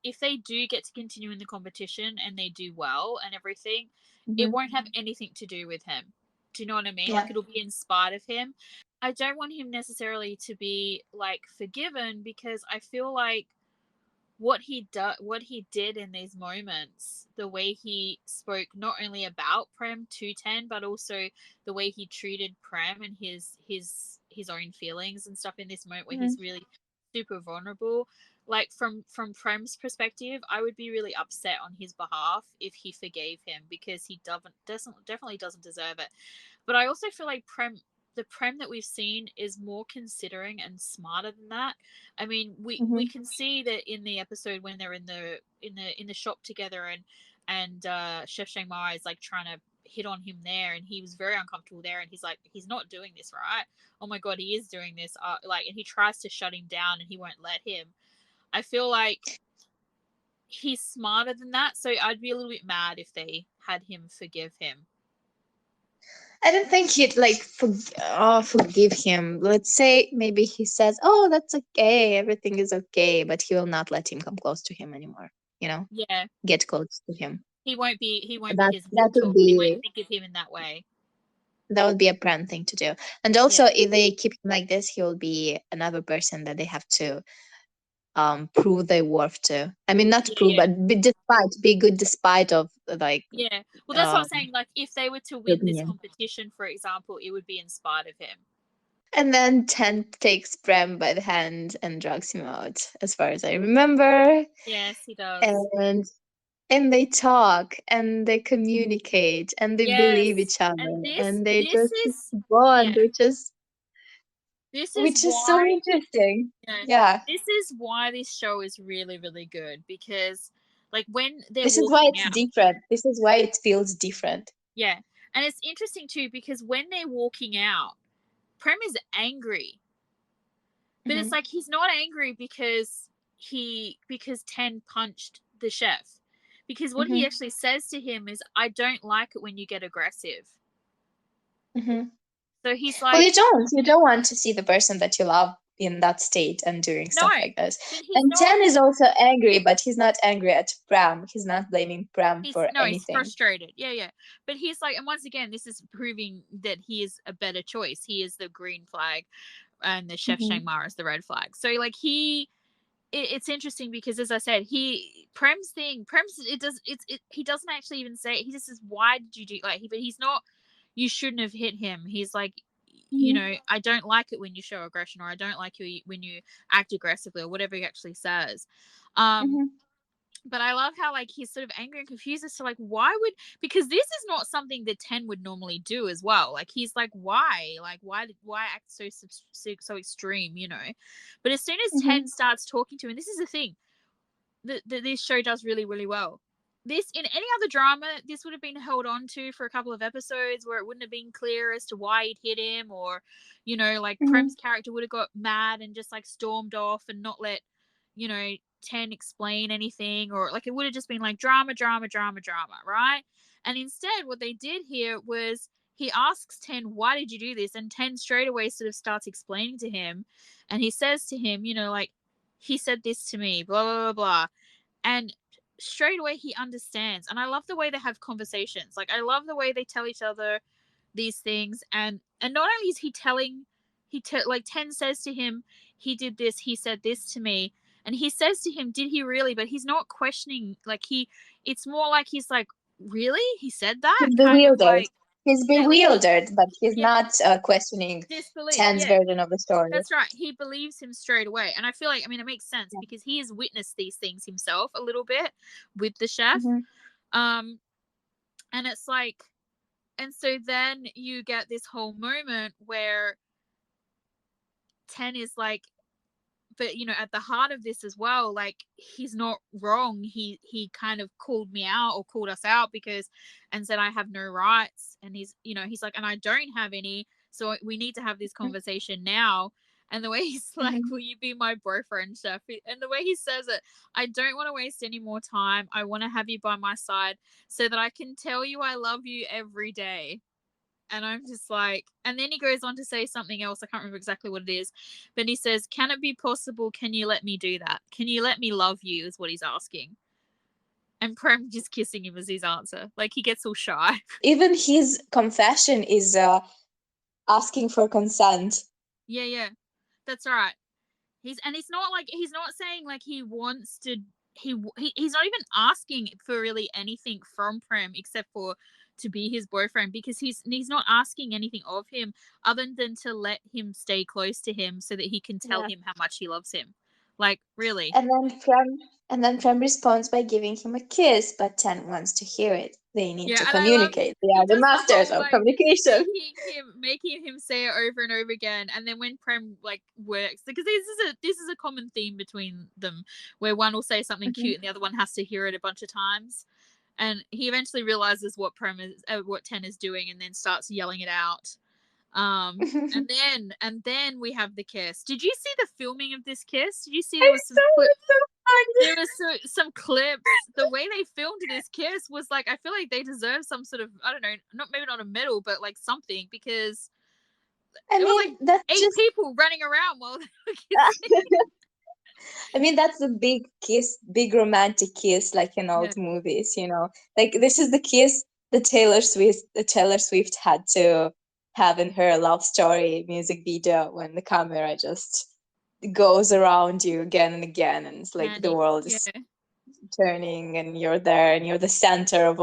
B: do get to continue in the competition and they do well and everything, it
A: Mhm.
B: won't have anything to do with him. Do you know what I mean? Like,
A: Yeah.
B: it'll be in spite of him. I don't want him necessarily to be like forgiven, because I feel like what he did in these moments, the way he spoke not only about Prem to Ten, but also the way he treated Prem and his own feelings and stuff in this moment where
A: Mhm.
B: he's really super vulnerable. Like, from Prem's perspective, I would be really upset on his behalf if he forgave him, because he definitely doesn't deserve it. But I also feel like the Prem that we've seen is more considering and smarter than that. I mean, we
A: Mhm.
B: can see that in the episode when they're in the shop together, and Chef Shangmai is like trying to hit on him there, and he was very uncomfortable there, and he's like, he's not doing this, right? Oh my god, he is doing this. Like, and he tries to shut him down, and he won't let him. I feel like he's smarter than that, so I'd be a little bit mad if they had him forgive him.
A: I don't think he'd like forgive him. Let's say maybe he says, "Oh, that's okay. Everything is okay," but he will not let him come close to him anymore. You know,
B: Yeah,
A: get close to him.
B: he won't be his
A: That would
B: mentor. He won't
A: be
B: think of him in that way.
A: a brand thing to do. And
B: Yeah,
A: also, if they keep him like this, he will be another person that they have to prove their worth to. I mean, not
B: yeah,
A: prove,
B: yeah,
A: but be good despite of like
B: yeah. Well, that's what I'm
A: um
B: saying. Like, if they were to
A: the
B: win this
A: opinion.
B: competition, for example, it would be in spite of him.
A: And then Ten takes Prem by the hand and drags him out, as far as I remember.
B: Yes, he does.
A: And they talk and they communicate and they believe
B: Yes,
A: each other
B: and this
A: and they
B: this
A: just
B: is
A: bond,
B: yeah. This is
A: which is so
B: why
A: interesting.
B: you know,
A: Yeah.
B: this is why this show is really really good, because like when they're
A: This is why
B: walking
A: it's
B: out,
A: different. This is why it feels different.
B: yeah, and it's interesting too because when they're walking out, Prem is angry, but it's
A: Hmm.
B: like he's not angry because Ten punched the chef. Because what he
A: Hmm.
B: actually says to him is, I don't like it when you get aggressive.
A: Hmm.
B: So he's
A: Well,
B: like,
A: you don't want to see the person that you love in that state and doing
B: no,
A: stuff like this.
B: but he's
A: And
B: not.
A: Ten is also angry, but he's not angry at Pram. He's not blaming Pram
B: He's
A: for
B: no, he's
A: anything.
B: frustrated. Yeah, yeah. But he's like, and once again, this is proving that he is a better choice. He is the green flag, and the chef
A: Hmm.
B: Shang Mara is the red flag. So like it's interesting because, as I said, Prem's it does he doesn't actually even say it. He just says, why did you do, like, but he's not, you shouldn't have hit him. He's like, you know, I don't like it when you show aggression, or I don't like you when you act aggressively, or whatever he actually says. But I love how like he's sort of angry and confused as to like why would, because this is not something that 10 would normally do as well. Like he's like why act so extreme, you know? But as soon as 10 starts talking to him, this is the thing that this show does really, really well. This, in any other drama, this would have been held on to for a couple of episodes where it wouldn't have been clear as to why he'd hit him, or, you know, like Prem's character would have got mad and just like stormed off and not let, you know, 10 explain anything, or like it would have just been like drama, right? And instead, what they did here was he asks 10, why did you do this? And 10 straight away sort of starts explaining to him, and he says to him, you know, like, he said this to me, blah, blah, blah, blah. And straight away he understands. And I love the way they have conversations. Like, I love the way they tell each other these things. And not only is he telling, like 10 says to him, he did this, he said this to me. And he says to him, did he really? But he's not questioning. Like, it's more like he's like, really? He said that?
A: He's
B: Kind of
A: bewildered.
B: like,
A: He's
B: yeah, like,
A: bewildered, but he's
B: yeah,
A: not questioning
B: disbelief.
A: Ten's
B: Yeah.
A: version of the story.
B: That's right. He believes him straight away. And I feel like, I mean, it makes sense because he has witnessed these things himself a little bit with the chef. And it's like, and so then you get this whole moment where 10 is like, but you know, at the heart of this as well, like he's not wrong. He kind of called me out, or called us out, because, and said I have no rights, and he's, you know, he's like, and I don't have any, so we need to have this conversation now. And the way he's like, will you be my boyfriend, chef? And the way he says it, I don't want to waste any more time. I want to have you by my side so that I can tell you I love you every day. And I'm just like, and then he goes on to say something else. I can't remember exactly what it is, but he says, can it be possible? Can you let me do that? Can you let me love you? Is what he's asking. And Prem just kissing him as his answer. Like, he gets all shy.
A: Even his confession is asking for consent.
B: Yeah. That's right. He's not like, he's not saying like he wants to, he's not even asking for really anything from Prem except for to be his boyfriend, because he's not asking anything of him other than to let him stay close to him so that he can tell him how much he loves him. Like, really.
A: And then Prem responds by giving him a kiss, but Ten wants to hear it. They need to
B: And I love,
A: communicate. They
B: he
A: are the
B: does the
A: masters
B: whole
A: of
B: like
A: communication.
B: making him say it over and over again. And then when Prem like works, because this is a common theme between them, where one will say something cute and the other one has to hear it a bunch of times. And he eventually realizes what what 10 is doing, and then starts yelling it out. And then we have the kiss. Did you see the filming of this kiss? Did you see there was some there was some clips? The way they filmed this kiss was like, I feel like they deserve some sort of, I don't know, maybe not a medal, but like something, because
A: I
B: it was
A: mean,
B: like
A: that's
B: 8
A: just
B: people running around while they were kissing.
A: I mean, that's a big kiss, big romantic kiss, like in old movies, you know. Like this is the kiss the Taylor Swift had to have in her love story music video, when the camera just goes around you again and again, and it's like the world is turning, and you're there, and you're the center of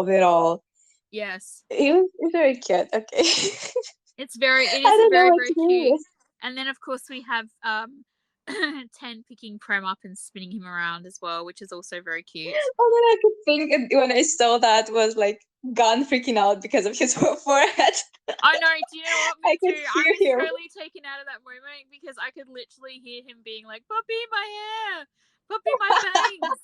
A: it all.
B: Yes.
A: It's very cute. Okay.
B: It is
A: I don't know
B: very,
A: what
B: very
A: to do
B: cute.
A: with.
B: And then of course we have 10 picking Prem up and spinning him around as well, which is also very cute.
A: All that I could think when I saw that was like Gun freaking out because of his forehead.
B: I know. Do you know what? Me
A: I could
B: too. I was
A: hear him.
B: totally taken out of that moment because I could literally hear him being like, "Puppy, my hair, puppy, my bangs."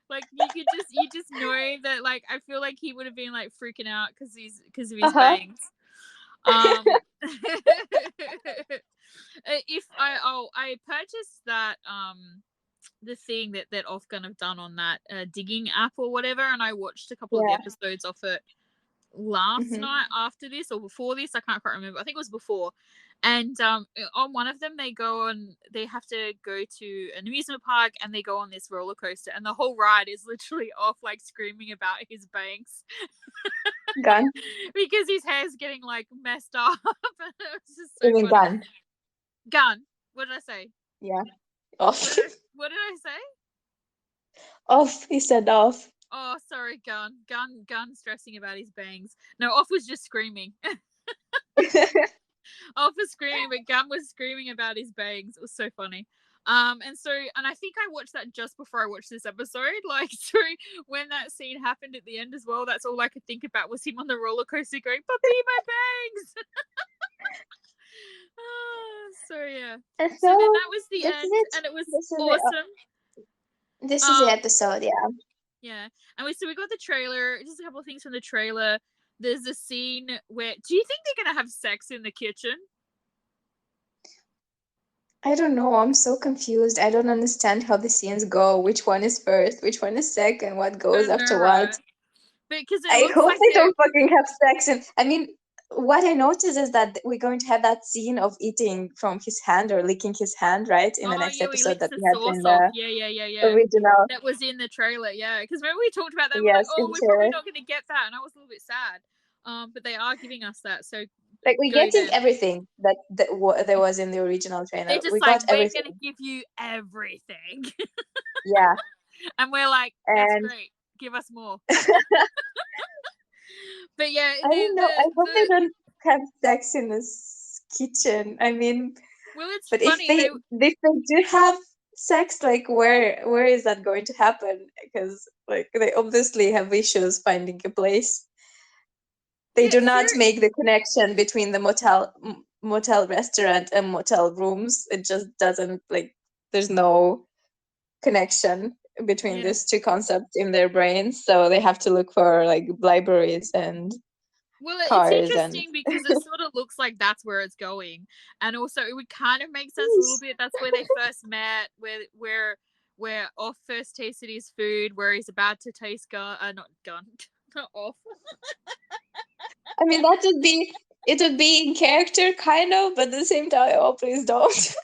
B: Like you just know that. Like, I feel like he would have been like freaking out because of his bangs. If I purchased that the thing that OffGun have done on that digging app or whatever, and I watched a couple of the episodes off it last night after this or before this. I can't quite remember. I think it was before. And on one of them, they have to go to an amusement park, and they go on this roller coaster, and the whole ride is literally off like screaming about his bangs.
A: Gun.
B: Because his hair's getting like messed up. And it was just so
A: Even
B: funny. Gun. What did I say?
A: Yeah. Off.
B: What did I say?
A: Off. He said off.
B: Oh, sorry, Gun stressing about his bangs. No, Off was just screaming. off for screaming, but Gum was screaming about his bangs. It was so funny. And I think I watched that just before I watched this episode. Like, so when that scene happened at the end as well, that's all I could think about was him on the roller coaster going, "Puppy, my bangs." So yeah.
A: And
B: So then
A: so
B: that was the
A: this is
B: end,
A: it.
B: and it was
A: This is it.
B: awesome.
A: This is the
B: Um,
A: episode. Yeah.
B: yeah, and we got the trailer. Just a couple of things from the trailer. There's a scene where, do you think they're gonna have sex in the kitchen?
A: I don't know. I'm so confused. I don't understand how the scenes go. Which one is first? Which one is second? What
B: I
A: goes
B: know,
A: after what?
B: right? Because it
A: I
B: looks
A: hope
B: like
A: they
B: they're,
A: don't fucking have sex. And I mean, what I noticed is that we're going to have that scene of eating from his hand or licking his hand, right? In the
B: oh
A: next
B: yeah, he
A: episode
B: licks
A: that
B: the
A: we had
B: sauce
A: in
B: off.
A: the
B: Yeah.
A: original.
B: That was in the trailer, yeah. Because remember we talked about that, we're like,
A: Yes, in
B: oh,
A: the
B: we're probably
A: trailer.
B: not going to get that, and I was a little bit sad. But they are giving us that, so
A: Like we're
B: go
A: getting
B: them.
A: everything there was in the original trailer.
B: They're just
A: We
B: like,
A: got
B: we're going to
A: everything.
B: give you everything,
A: Yeah.
B: and we're like, that's
A: And
B: great. Give us more. But yeah,
A: I don't know. I hope they don't have sex in this kitchen. I mean,
B: well, it's
A: but
B: funny.
A: if they do have sex, like where is that going to happen? Because like they obviously have issues finding a place. They
B: Yeah,
A: do
B: here,
A: not make the connection between the motel restaurant and motel rooms. It just doesn't like. There's no connection between
B: yeah.
A: these two concepts in their brains, so they have to look for like libraries and
B: Well, it's
A: cars and
B: interesting because it sort of looks like that's where it's going, and also it would kind of make sense a little bit. That's where they first met, where Off first tasted his food, where he's about to taste not gun, not Off.
A: I mean that would be it would be in character kind of, but at the same time, oh please don't.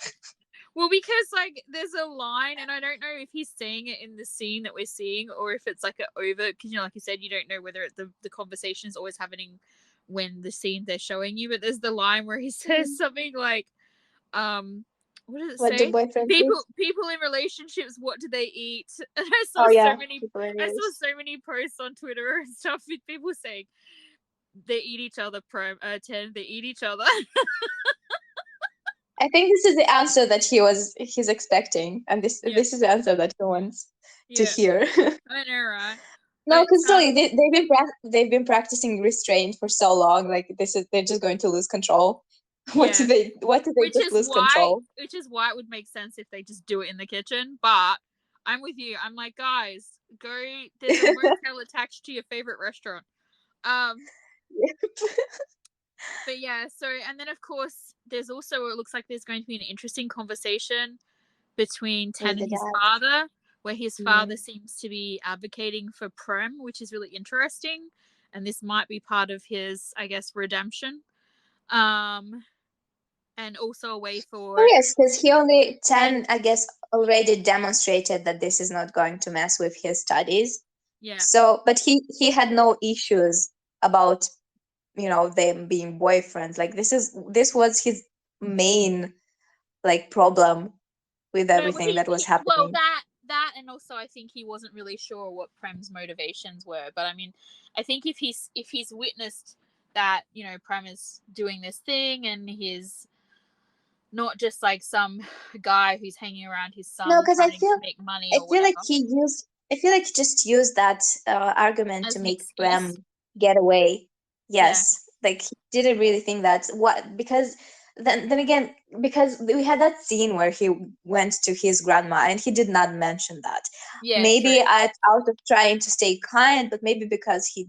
B: Well, because like there's a line, and I don't know if he's saying it in the scene that we're seeing, or if it's like a over. Because like you said, you don't know whether the conversation is always happening when the scene they're showing you. But there's the line where he says something like, what does it
A: What do
B: say?
A: boyfriends eat?
B: People in relationships, what do they eat? And
A: Oh yeah, people in
B: I saw
A: relationships.
B: so many posts on Twitter and stuff with people saying they eat each other. They eat each other.
A: I think this is the answer that he's expecting, and this
B: Yeah,
A: this is the answer that he wants to
B: yeah,
A: hear.
B: I know, right?
A: No,
B: But
A: because they've been practicing restraint for so long. Like this is they're just going to lose control.
B: yeah,
A: What do they just lose control?
B: which is why it would make sense if they just do it in the kitchen. But I'm with you. I'm like, guys, go. There's a motel attached to your favorite restaurant. Um, but yeah. So and then of course there's also, it looks like there's going to be an interesting conversation between Ten
A: With the
B: and his
A: dad.
B: father, where his
A: Mm.
B: father seems to be advocating for Prem, which is really interesting. And this might be part of his, I guess, redemption. Um, and also a way
A: Oh
B: for
A: yes, because he only
B: Ten.
A: 10, I guess, already demonstrated that this is not going to mess with his studies.
B: Yeah.
A: So, but he had no issues about them being boyfriends. Like this was his main like problem with
B: No,
A: everything that was
B: well,
A: happening.
B: and also I think he wasn't really sure what Prem's motivations were. But I mean, I think if he's witnessed that Prem is doing this thing, and he's not just like some guy who's hanging around his
A: No,
B: son
A: because
B: trying to make money or whatever
A: I feel like he just used that argument
B: as
A: to
B: an
A: make
B: excuse.
A: Prem get away.
B: Yeah,
A: Yes, like he didn't really think that's what because then again because we had that scene where he went to his grandma and he did not mention that.
B: yeah,
A: Maybe
B: true.
A: out of trying to stay kind, but maybe because he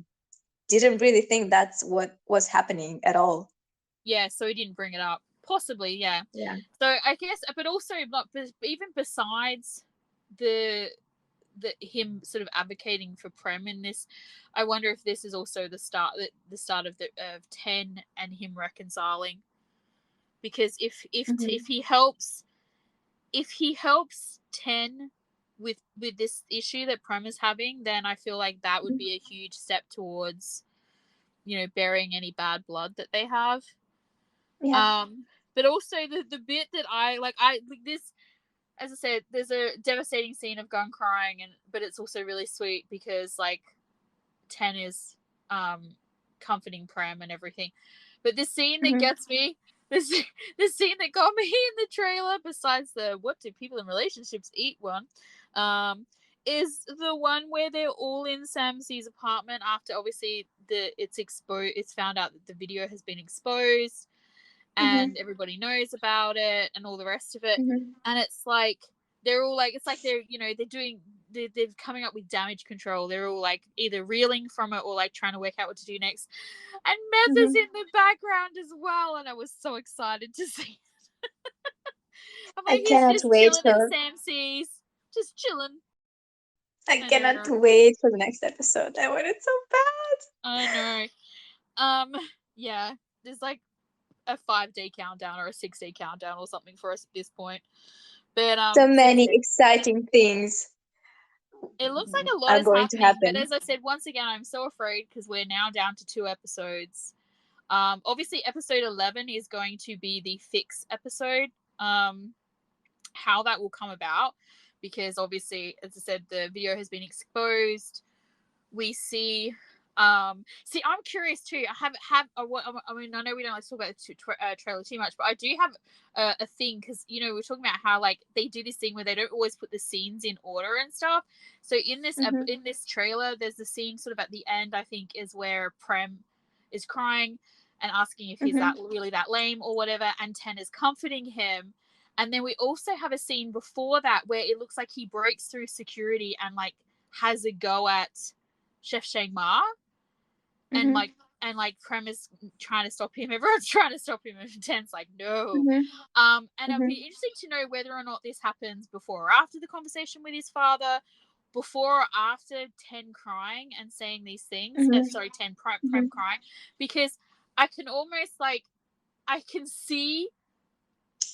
A: didn't really think that's what was happening at all.
B: Yeah, so he didn't bring it up. Possibly, yeah.
A: Yeah.
B: So I guess, but also, not even besides the him sort of advocating for Prem in this, I wonder if this is also the start of of Ten and him reconciling. Because
A: Mhm.
B: if he helps Ten with this issue that Prem is having, then I feel like that would be a huge step towards burying any bad blood that they have.
A: Yeah.
B: But also the bit that I like this, as I said, there's a devastating scene of Gun crying, but it's also really sweet because like Ten is comforting Prem and everything. But this scene that
A: Mhm.
B: gets me, the scene that got me in the trailer, besides the "what do people in relationships eat" one, is the one where they're all in Sam C's apartment after obviously it's found out that the video has been exposed and everybody knows about it and all the rest of it. And it's like they're all like, it's like they're they're coming up with damage control. They're all like either reeling from it or like trying to work out what to do next. And Meth is in the background as well, and I was so excited to see it. I'm like,
A: I
B: he's
A: cannot
B: just
A: wait
B: chilling at
A: for
B: Sam C's, just chilling.
A: I
B: I
A: cannot
B: know.
A: wait for the next episode. I want it so bad.
B: I know. Yeah, there's like a 5-day countdown or a 6-day countdown or something for us at this point. But
A: So
B: so
A: many exciting things
B: it looks like a lot
A: are
B: is
A: going to
B: happening. But
A: happen.
B: as I said, once again, I'm so afraid because we're now down to 2 episodes. Obviously, episode 11 is going to be the fix episode. How that will come about, because obviously, as I said, the video has been exposed. We see. I'm curious too. I mean, I know we don't like to talk about the trailer too much, but I do have a thing because we're talking about how like they do this thing where they don't always put the scenes in order and stuff. So in this trailer, there's the scene sort of at the end. I think is where Prem is crying and asking if he's that really that lame or whatever, and Ten is comforting him. And then we also have a scene before that where it looks like he breaks through security and like has a go at Chef Shang Ma, and Prem is trying to stop him. Everyone's trying to stop him, and Ten's like, no. And it'd be interesting to know whether or not this happens before or after the conversation with his father, before or after Ten crying and saying these things. Prem crying, because I can almost like I can see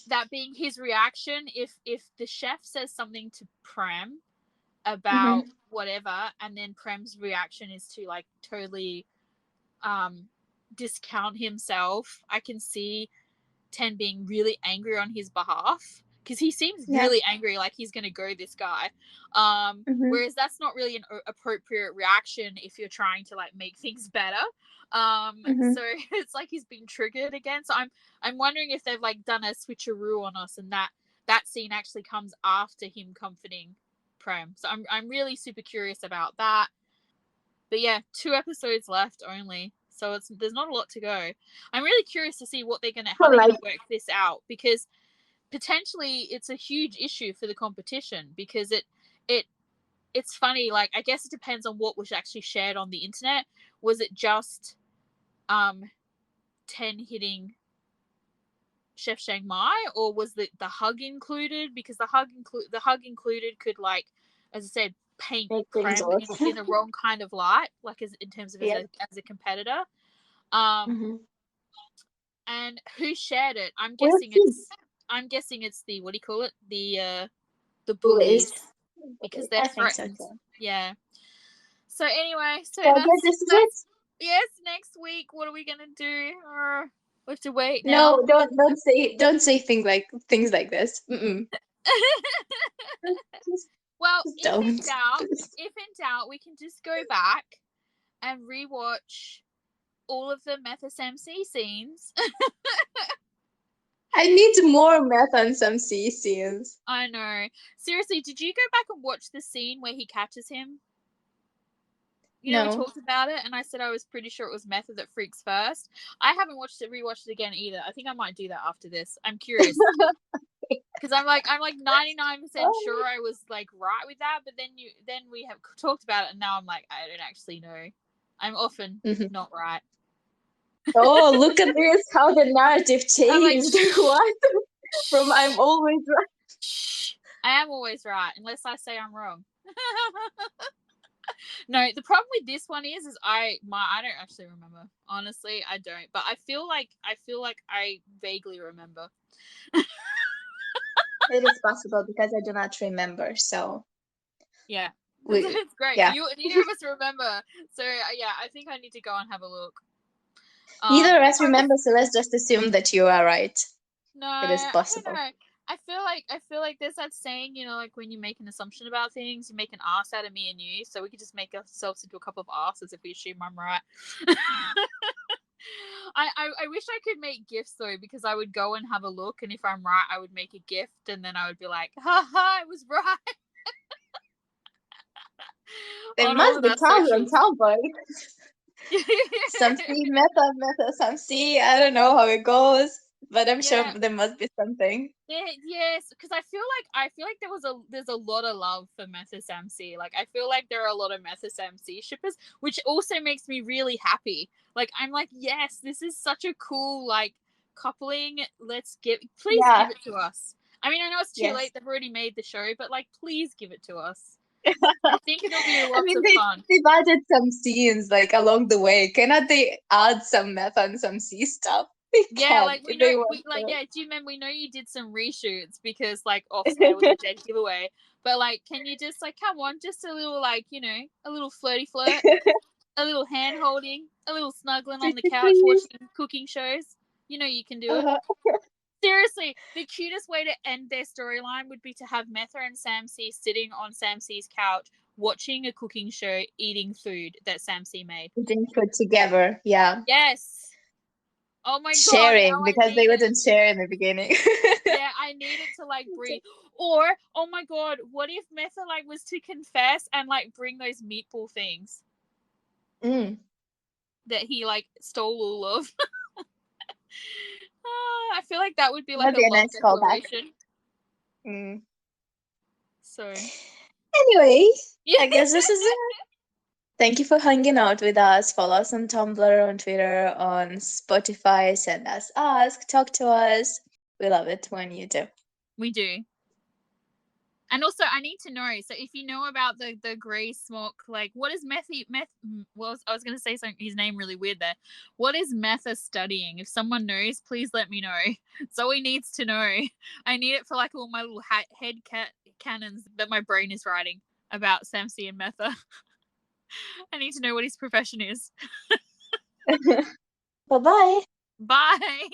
B: that being his reaction if the chef says something to Prem about whatever, and then Prem's reaction is to like totally discount himself. I can see Ten being really angry on his behalf because he seems really angry, like he's gonna go this guy. Whereas that's not really an appropriate reaction if you're trying to like make things better. So it's like he's been triggered again. So I'm wondering if they've like done a switcheroo on us, and that scene actually comes after him comforting Prem. So I'm really super curious about that. But yeah, 2 episodes left only, so there's not a lot to go. I'm really curious to see how they're gonna work this out, because potentially it's a huge issue for the competition, because it's funny, like I guess it depends on what was actually shared on the internet. Was it just 10 hitting Chef Shang Mai, or was the hug included? Because the hug included could, like, as I said, paint Prem in the wrong kind of light, like in terms of as a competitor. And who shared it? I'm guessing it's the, what do you call it? The bullies, because they're threatened. So yeah. So anyway, that's yes. Next week, what are we gonna do? We have to wait now.
A: No, don't say things like this.
B: Well,
A: Just
B: if in
A: don't.
B: doubt, we can just go back and rewatch all of the Meth SMC scenes.
A: I need more Meth on some C scenes.
B: I know. Seriously, did you go back and watch the scene where he catches him?
A: No.
B: We talked about it, and I said I was pretty sure it was Method that freaks first. I haven't rewatched it again either. I think I might do that after this. I'm curious. Because I'm like 99% sure I was like right with that, but then we have talked about it, and now I'm like, I don't actually know. I'm often not right.
A: Oh, look at this! How the narrative changed.
B: Like,
A: what? From I'm always right.
B: I am always right, unless I say I'm wrong. No, the problem with this one is I don't actually remember. Honestly, I don't. But I feel like I vaguely remember.
A: It is possible because I do not remember. So
B: yeah, it's great.
A: Yeah.
B: Neither of us remember. So yeah, I think I need to go and have a look.
A: Neither of us remember, so let's just assume that you are right.
B: No,
A: it is possible.
B: I don't know. I feel like there's that saying, like when you make an assumption about things, you make an ass out of me and you. So we could just make ourselves into a couple of asses if we assume I'm right. I wish I could make gifs though, because I would go and have a look, and if I'm right, I would make a gift, and then I would be like, ha, I was right.
A: There
B: On all
A: must
B: of
A: be
B: our
A: tons on
B: socials.
A: Tumblr. Some C method, some C. I don't know how it goes, but I'm sure
B: Yeah.
A: there must be something.
B: Yeah, yes, because I feel like there's a lot of love for Meta Samsi. Like I feel like there are a lot of Meta Samsi shippers, which also makes me really happy. Like I'm like, yes, this is such a cool like coupling. Please
A: Yeah.
B: give it to us. I mean, I know it's too
A: Yes.
B: late. They've already made the show, but like, please give it to us. I think it'll be
A: I
B: lots
A: mean,
B: of fun.
A: they've added some scenes like along the way. Cannot they add some meth and some C stuff? They
B: Yeah,
A: can
B: like we
A: if
B: know,
A: they want
B: yeah. Do you remember? We know you did some reshoots because like Offscale was a dead giveaway. But like, can you just like come on, just a little like a little flirty flirt, a little hand holding, a little snuggling on the
A: Pretty
B: couch
A: please.
B: watching cooking shows? You know you can do it.
A: Uh-huh.
B: Seriously, the cutest way to end their storyline would be to have Metha and Sam C sitting on Sam C's couch watching a cooking show, eating food that Sam C made.
A: Putting food together. Yeah.
B: Yes. Oh my god, now
A: Sharing
B: I
A: because they
B: need it.
A: wouldn't share in the beginning.
B: Yeah, I need it to like breathe. Or, oh my god, what if Metha like was to confess and like bring those meatball things
A: Mm.
B: that he like stole all of? I feel like that would be like
A: That'd
B: a
A: be a
B: love
A: nice callback.
B: declaration.
A: Mm.
B: So
A: Anyway,
B: yeah,
A: I guess this is it. Thank you for hanging out with us. Follow us on Tumblr, on Twitter, on Spotify. Send us ask, talk to us. We love it when you do.
B: we do. And also, I need to know. So, if you know about the grey smoke, like, what is meth? Well, I was going to say something. His name really weird there. What is Metha studying? If someone knows, please let me know. Zoe needs to know. I need it for like all my little head cannons that my brain is writing about Samsi and Metha. I need to know what his profession is.
A: Bye bye.
B: Bye.